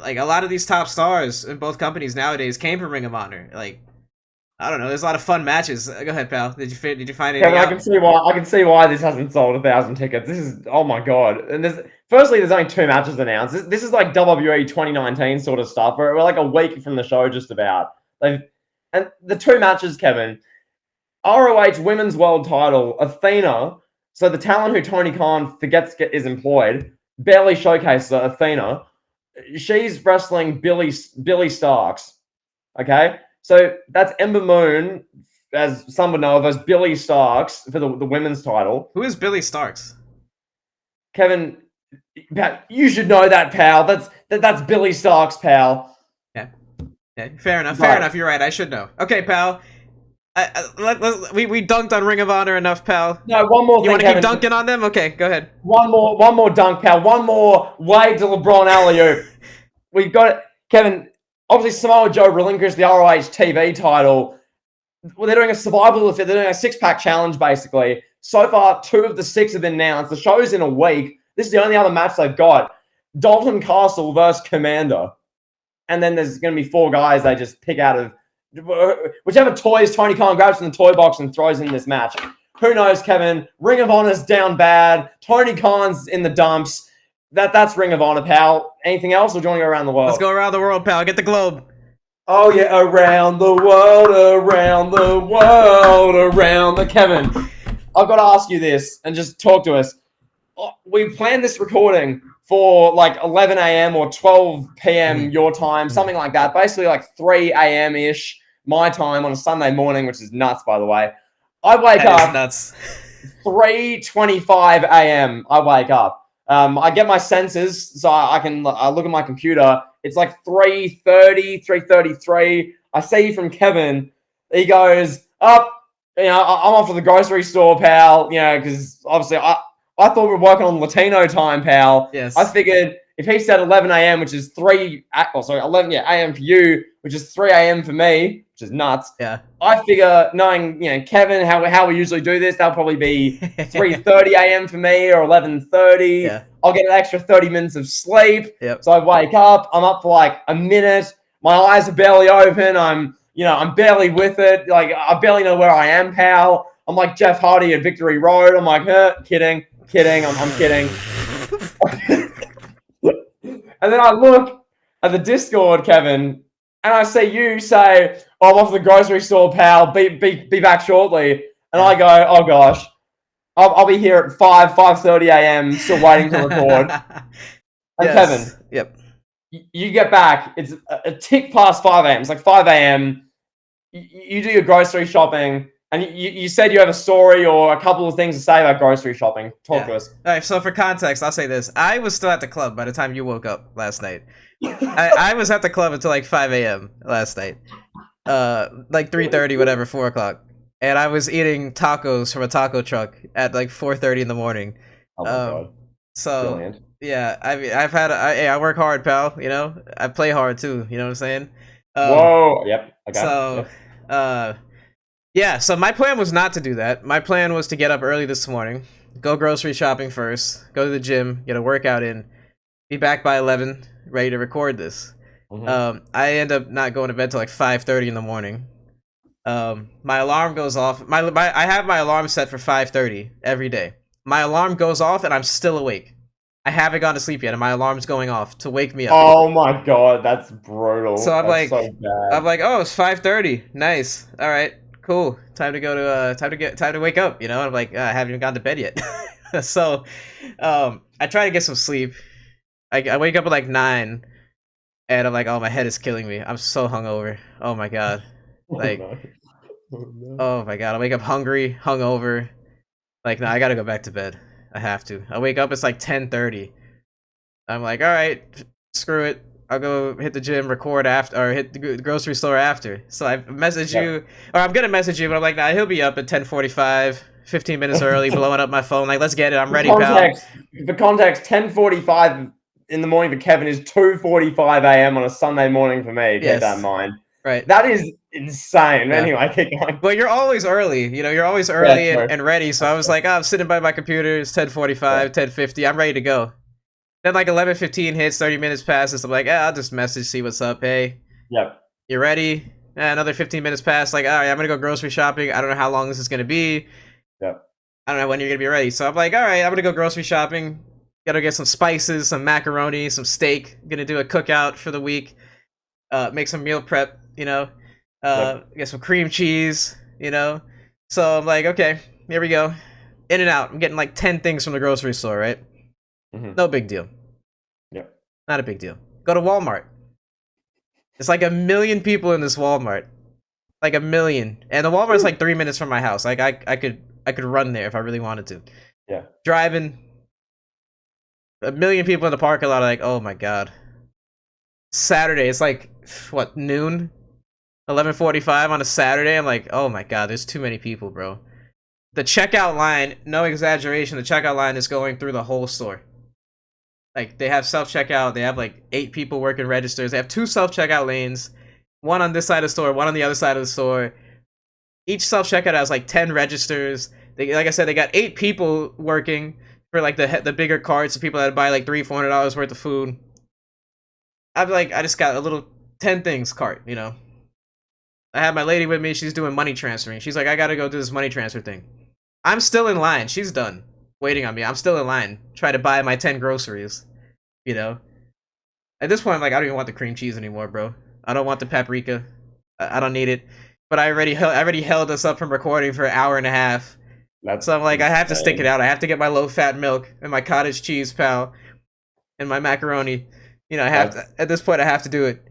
Speaker 2: Like a lot of these top stars in both companies nowadays came from Ring of Honor. Like, I don't know. There's a lot of fun matches. Go ahead, pal. Did you find anything
Speaker 1: Kevin,
Speaker 2: out?
Speaker 1: I can see why this hasn't sold 1,000 tickets. This is, oh my god. And there's only 2 matches announced. This is like WWE 2019 sort of stuff. We're like a week from the show, just about. And the 2 matches, Kevin, ROH Women's World Title, Athena. So the talent who Tony Khan forgets is employed, barely showcases Athena. She's wrestling Billy Starks. Okay. So that's Ember Moon, as some would know of as Billy Starks for the women's title.
Speaker 2: Who is Billy Starks?
Speaker 1: Kevin, you should know that, pal. That's Billy Starks, pal.
Speaker 2: Yeah. Fair enough. Fair enough. You're right. I should know. Okay, pal. We dunked on Ring of Honor enough, pal.
Speaker 1: No, one more thing,
Speaker 2: You want to
Speaker 1: Kevin.
Speaker 2: keep dunking on them? Okay, go ahead.
Speaker 1: One more dunk, pal. One more Wade to LeBron alley-oop. We've got it. Kevin, obviously Samoa Joe relinquished the ROH TV title. Well, they're doing a survival affair. They're doing a 6-pack challenge, basically. So far, 2 of the 6 have been announced. The show's in a week. This is the only other match they've got. Dalton Castle versus Commander. And then there's going to be 4 guys they just pick out of whichever toys Tony Khan grabs from the toy box and throws in this match. Who knows, Kevin? Ring of Honor's down bad. Tony Khan's in the dumps. That's Ring of Honor, pal. Anything else, or do you want to go around the world?
Speaker 2: Let's go around the world, pal. Get the globe.
Speaker 1: Oh, yeah, around the world, around the world, around the... Kevin, I've got to ask you this, and just talk to us. We planned this recording for like 11 a.m. or 12 p.m. your time, something like that. Basically like 3 a.m.-ish my time on a Sunday morning, which is nuts, by the way. I wake up...
Speaker 2: nuts.
Speaker 1: 3:25 a.m. I wake up. I get my sensors, so I look at my computer. It's like 3:30, 3:33. I see from Kevin. He goes, up. I'm off to the grocery store, pal. Because obviously I thought we were working on Latino time, pal.
Speaker 2: Yes.
Speaker 1: I figured if he said 11 a.m., which is 11 a.m. for you, which is 3 a.m. for me, which is nuts.
Speaker 2: Yeah.
Speaker 1: I figure, knowing Kevin, how we usually do this, that'll probably be 3:30 a.m. for me or 11:30.
Speaker 2: Yeah.
Speaker 1: I'll get an extra 30 minutes of sleep.
Speaker 2: Yep.
Speaker 1: So I wake up. I'm up for like a minute. My eyes are barely open. I'm barely with it. Like I barely know where I am, pal. I'm like Jeff Hardy at Victory Road. I'm like, kidding. I'm kidding. And then I look at the Discord, Kevin, and I see you say, oh, I'm off to the grocery store, pal. Be back shortly. And I go, oh gosh, I'll be here at 5:30 a.m. still waiting to record. And Kevin,
Speaker 2: Yes. Yep.
Speaker 1: you get back. It's a tick past 5 a.m. It's like 5 a.m. You do your grocery shopping, and you said you have a story or a couple of things to say about grocery shopping. Talk to us.
Speaker 2: All right. So for context, I'll say this: I was still at the club by the time you woke up last night. I was at the club until like 5 a.m. last night. Like 3:30, whatever, 4 o'clock. And I was eating tacos from a taco truck at like 4:30 in the morning.
Speaker 1: Oh my god.
Speaker 2: So
Speaker 1: Brilliant.
Speaker 2: yeah, I mean, I work hard, pal. You know, I play hard too. You know what I'm saying?
Speaker 1: Whoa. Yep. Okay.
Speaker 2: So,
Speaker 1: yep.
Speaker 2: yeah. So my plan was not to do that. My plan was to get up early this morning, go grocery shopping first, go to the gym, get a workout in, be back by 11, ready to record this. I end up not going to bed till like 5:30 in the morning. My alarm goes off. I have my alarm set for 5:30 every day. My alarm goes off and I'm still awake. I haven't gone to sleep yet, and my alarm's going off to wake me up.
Speaker 1: Oh my god, that's brutal.
Speaker 2: So I'm
Speaker 1: that's
Speaker 2: like,
Speaker 1: so bad.
Speaker 2: I'm like, oh, it's 5:30. Nice. All right, cool. Time to go to time to wake up. You know, I'm like, I haven't even gone to bed yet. So, I try to get some sleep. I wake up at like 9, and I'm like, oh, my head is killing me. I'm so hungover. Oh my god. Like, oh my god, I wake up hungry, hungover. Like, no, I gotta go back to bed. I have to. I wake up, it's like 10:30. I'm like, all right, screw it. I'll go hit the gym, record after, or hit the grocery store after. So I message you, or I'm gonna message you, but I'm like, nah, he'll be up at 10:45, 15 minutes early, blowing up my phone. Like, let's get it. I'm ready, pal.
Speaker 1: For context, 10:45 in the morning for Kevin is 2:45 a.m. on a Sunday morning for me. Keep that in mind.
Speaker 2: Right.
Speaker 1: That is insane. Anyway, keep going.
Speaker 2: Well, you're always early. You know, you're always early and ready. So I was like, oh, I'm sitting by my computer. It's 10:45, 10:50. I'm ready to go. Then like 11:15 hits, 30 minutes passes. I'm like, I'll just message, see what's up. Hey,
Speaker 1: yep,
Speaker 2: you ready? Another 15 minutes pass. Like, all right, I'm gonna go grocery shopping. I don't know how long this is gonna be.
Speaker 1: Yep.
Speaker 2: I don't know when you're gonna be ready. So I'm like, all right, I'm gonna go grocery shopping. Gotta get some spices, some macaroni, some steak. Gonna do a cookout for the week. Make some meal prep. You know. Get some cream cheese, you know. So I'm like, okay, here we go. In and out. I'm getting like 10 things from the grocery store, right? No big deal.
Speaker 1: Yep.
Speaker 2: Not a big deal. Go to Walmart. There's like 1 million people in this Walmart. Like 1 million. And the Walmart's like 3 minutes from my house. Like I could run there if I really wanted to.
Speaker 1: Yeah.
Speaker 3: Driving. 1 million people in the parking lot are like, oh my god. Saturday, it's like, what, noon? 11:45 on a Saturday. I'm like, oh my god, there's too many people, bro. The checkout line, no exaggeration, the checkout line is going through the whole store. Like, they have self-checkout, they have like 8 people working registers, they have 2 self-checkout lanes, one on this side of the store, one on the other side of the store. Each self-checkout has like 10 registers. They, like I said, they got 8 people working for like the bigger carts, the people that buy like $300-400 worth of food. I'm like, I just got a little 10 things cart, you know. I have my lady with me. She's doing money transferring. She's like, I gotta go do this money transfer thing. I'm still in line. She's done waiting on me. I'm still in line, trying to buy my 10 groceries. You know, at this point, I'm like, I don't even want the cream cheese anymore, bro. I don't want the paprika. I don't need it. But I already held us up from recording for an hour and a half. So I'm like, I have to stick it out. I have to get my low-fat milk and my cottage cheese, pal, and my macaroni. You know, I have to, at this point, I have to do it.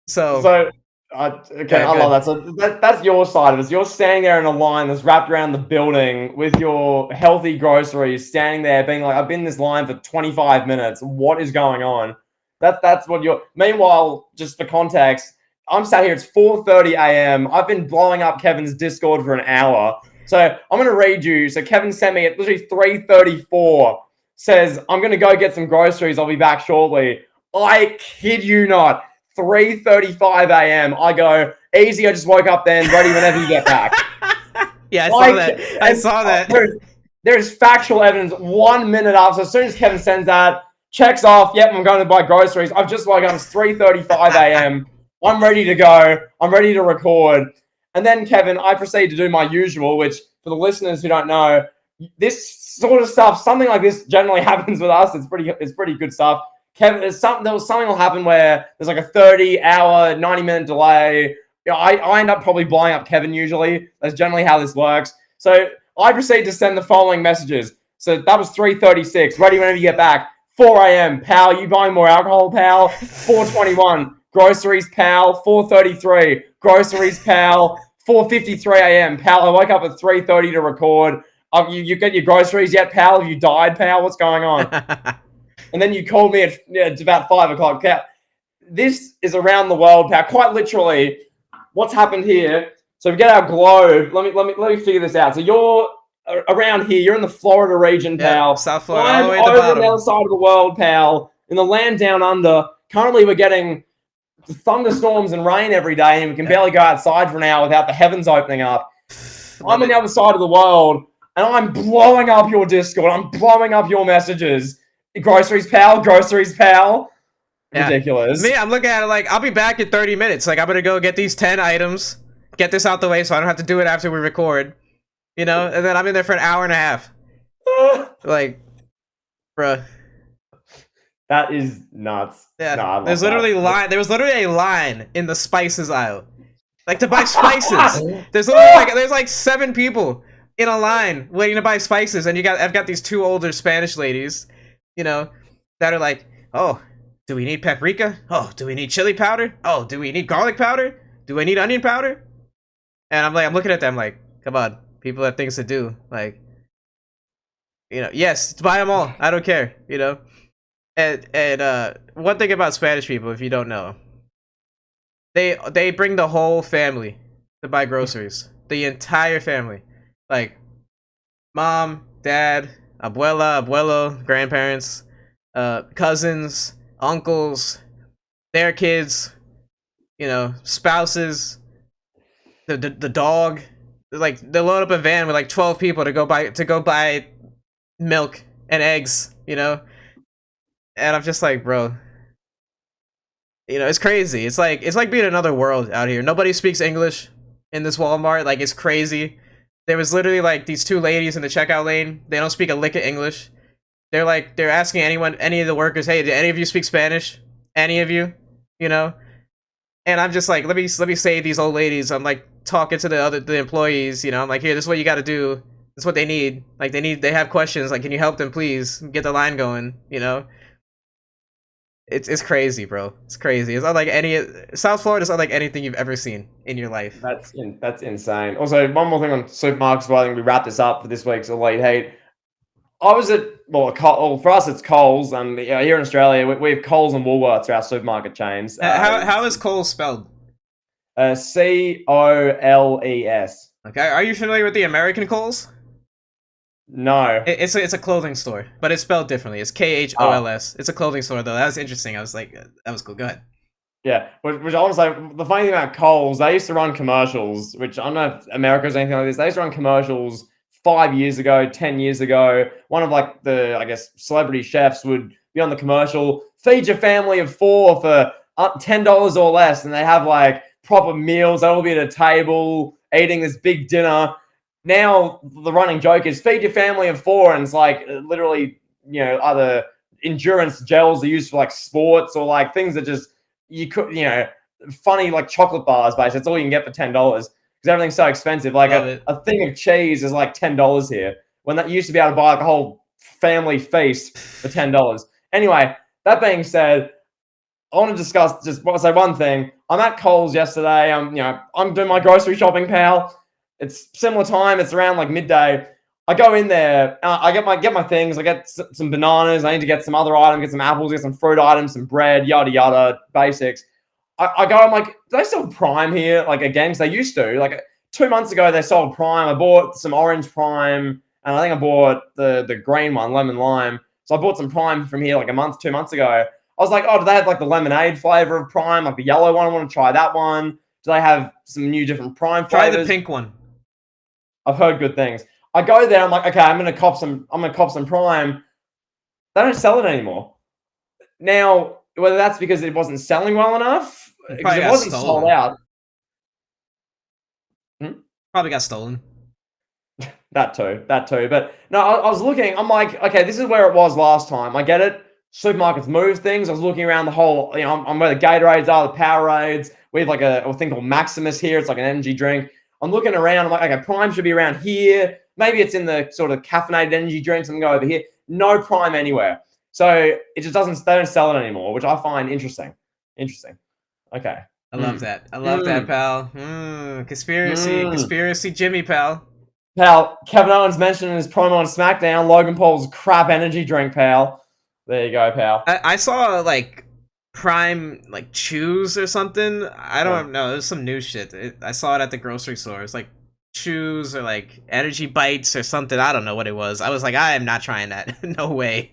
Speaker 3: So.
Speaker 1: Okay, I love that. So that's your side of it. So you're standing there in a line that's wrapped around the building with your healthy groceries, standing there being like, I've been in this line for 25 minutes. What is going on? That's what you're... Meanwhile, just for context, I'm sat here, it's 4:30 a.m. I've been blowing up Kevin's Discord for an hour. So I'm going to read you. So Kevin sent me at literally 3:34, says, I'm going to go get some groceries. I'll be back shortly. I kid you not. 3:35 a.m. I go, easy, I just woke up then, ready whenever you get back.
Speaker 2: Yeah, I saw that.
Speaker 1: There's factual evidence 1 minute after. So as soon as Kevin sends that, checks off, yep, I'm going to buy groceries. I've just woken up, it's 3:35 a.m. I'm ready to go. I'm ready to record. And then, Kevin, I proceed to do my usual, which, for the listeners who don't know, this sort of stuff, something like this generally happens with us. It's pretty good stuff. Kevin, there was something will happen where there's like a 30-hour, 90-minute delay. You know, I end up probably blowing up Kevin usually. That's generally how this works. So I proceed to send the following messages. So that was 3:36. Ready whenever you get back. 4 a.m. Pal, you buying more alcohol, pal? 4:21. Groceries, pal. 4:33. Groceries, pal. 4:53 a.m. Pal, I woke up at 3:30 to record. You get your groceries yet, pal? Have you died, pal? What's going on? And then you called me at about 5 o'clock. Pal, this is around the world, pal. Quite literally, what's happened here. So we get our globe. Let me figure this out. So you're around here. You're in the Florida region, pal.
Speaker 2: South Florida,
Speaker 1: I'm
Speaker 2: all the way at the
Speaker 1: over
Speaker 2: bottom.
Speaker 1: on the other side of the world, pal. In the land down under. Currently, we're getting thunderstorms and rain every day, and we can barely go outside for an hour without the heavens opening up. I'm on the other side of the world, and I'm blowing up your Discord. I'm blowing up your messages. Groceries, pal. Groceries, pal.
Speaker 2: Yeah.
Speaker 1: Ridiculous.
Speaker 2: Me, I'm looking at it like, I'll be back in 30 minutes. Like, I'm gonna go get these 10 items, get this out the way so I don't have to do it after we record. You know? And then I'm in there for an hour and a half. Like, bruh.
Speaker 1: That is nuts.
Speaker 2: Yeah.
Speaker 1: No,
Speaker 2: There was literally a line in the spices aisle. Like, to buy spices. There's literally there's like 7 people in a line waiting to buy spices, and I've got these 2 older Spanish ladies, you know, that are like, oh, do we need paprika? Oh, do we need chili powder? Oh, do we need garlic powder? Do I need onion powder? And I'm looking at them like, come on, people have things to do. Like, you know, yes, buy them all. I don't care, you know. And one thing about Spanish people, if you don't know, they bring the whole family to buy groceries. The entire family. Like, mom, dad, abuela, abuelo, grandparents, cousins, uncles, their kids, you know, spouses, the dog. Like, they load up a van with like 12 people to go buy milk and eggs, you know. And I'm just like, bro, you know, it's crazy. It's like being in another world out here. Nobody speaks English in this Walmart. Like, it's crazy. There was literally like these 2 ladies in the checkout lane. They don't speak a lick of English. They're asking any of the workers, hey, do any of you speak Spanish? Any of you? You know? And I'm just like, let me save these old ladies. I'm like talking to the employees, you know, I'm like, here, this is what you gotta do. This is what they need. Like, they have questions, like, can you help them please? Get the line going, you know? It's crazy, bro. It's crazy. It's not like South Florida is not like anything you've ever seen in your life.
Speaker 1: That's insane. Also, one more thing on supermarkets before I think we wrap this up for this week's Elite Heat. I was at, for us it's Coles, and here in Australia we have Coles and Woolworths are our supermarket chains.
Speaker 2: How is Coles spelled?
Speaker 1: Coles.
Speaker 2: Okay, are you familiar with the American Coles?
Speaker 1: No.
Speaker 2: It's a clothing store, but it's spelled differently. It's KHOLS. It's a clothing store though. That was interesting. I was like, that was cool. Go ahead.
Speaker 1: Yeah, which I was like, the funny thing about Coles, they used to run commercials, which I don't know if America's anything like this. They used to run commercials 5 years ago, 10 years ago. One of like the, I guess, celebrity chefs would be on the commercial, feed your family of 4 for $10 or less, and they have like proper meals. They'll all be at a table eating this big dinner. Now the running joke is feed your family of 4, and it's like literally, you know, other endurance gels are used for like sports or like things that just you could, you know, funny like chocolate bars. Basically, that's all you can get for $10 because everything's so expensive. Like a thing of cheese is like $10 here, when that used to be able to buy like a whole family feast for $10. Anyway, that being said, I want to discuss just say one thing. I'm at Coles yesterday. I'm doing my grocery shopping, pal. It's similar time. It's around like midday. I go in there. I get my things. I get some bananas. I need to get some other items. Get some apples. Get some fruit items. Some bread. Yada yada. Basics. I go. I'm like, do they sell Prime here? Like again, because they used to. Like 2 months ago, they sold Prime. I bought some orange Prime, and I think I bought the green one, lemon lime. So I bought some Prime from here like 2 months ago. I was like, oh, do they have like the lemonade flavor of Prime, like the yellow one? I want to try that one. Do they have some new different Prime flavors?
Speaker 2: Try the pink one.
Speaker 1: I've heard good things. I go there. I'm like, okay, I'm gonna cop some Prime. They don't sell it anymore. Now, whether that's because it wasn't selling well enough, because it wasn't sold out.
Speaker 2: Probably got stolen.
Speaker 1: That too. But no, I was looking. I'm like, okay, this is where it was last time. I get it. supermarkets move things. I was looking around the whole, I'm where the Gatorades are, the Powerades. We have like a thing called Maximus here. It's like an energy drink. I'm looking around. I'm like, okay, Prime should be around here. Maybe it's in the sort of caffeinated energy drinks. I'm going to go over here. No Prime anywhere. So it just doesn't, they don't sell it anymore, which I find interesting. Interesting. Okay.
Speaker 2: I love that. I love that, pal. Conspiracy Jimmy, pal.
Speaker 1: Pal, Kevin Owens mentioned in his promo on SmackDown, Logan Paul's crap energy drink, pal. There you go, pal.
Speaker 2: I saw like Prime like chews or something. I don't know. It was some new shit. I saw it at the grocery store. It's like chews or like energy bites or something. I don't know what it was. I was like, I am not trying that. No way.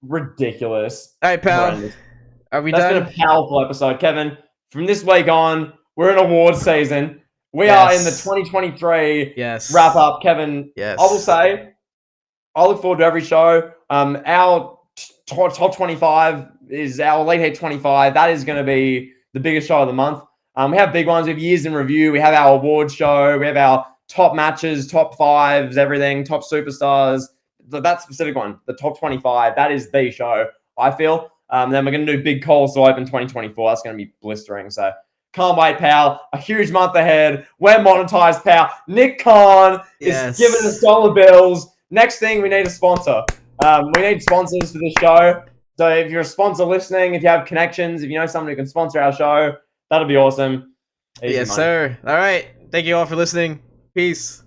Speaker 1: Ridiculous.
Speaker 2: All right, pal.
Speaker 1: Horrendous.
Speaker 2: Are we
Speaker 1: That's
Speaker 2: done?
Speaker 1: been a powerful episode, Kevin. From this week on, we're in awards season. We are in the 2023 wrap up, Kevin.
Speaker 2: Yes.
Speaker 1: I will say, I look forward to every show. Our top 25 is our Elite Heat 25. That is going to be the biggest show of the month. We have big ones. We have years in review. We have our awards show. We have our top matches, top fives, everything, top superstars. That specific one, the top 25, that is the show, I feel. Then we're going to do Big Calls to Open 2024. That's going to be blistering. So can't wait, pal. A huge month ahead. We're monetized, pal. Nick Khan is giving us dollar bills. Next thing, we need a sponsor. We need sponsors for this show. So if you're a sponsor listening, if you have connections, if you know someone who can sponsor our show, that'll be awesome.
Speaker 2: Yes, sir. All right. Thank you all for listening. Peace.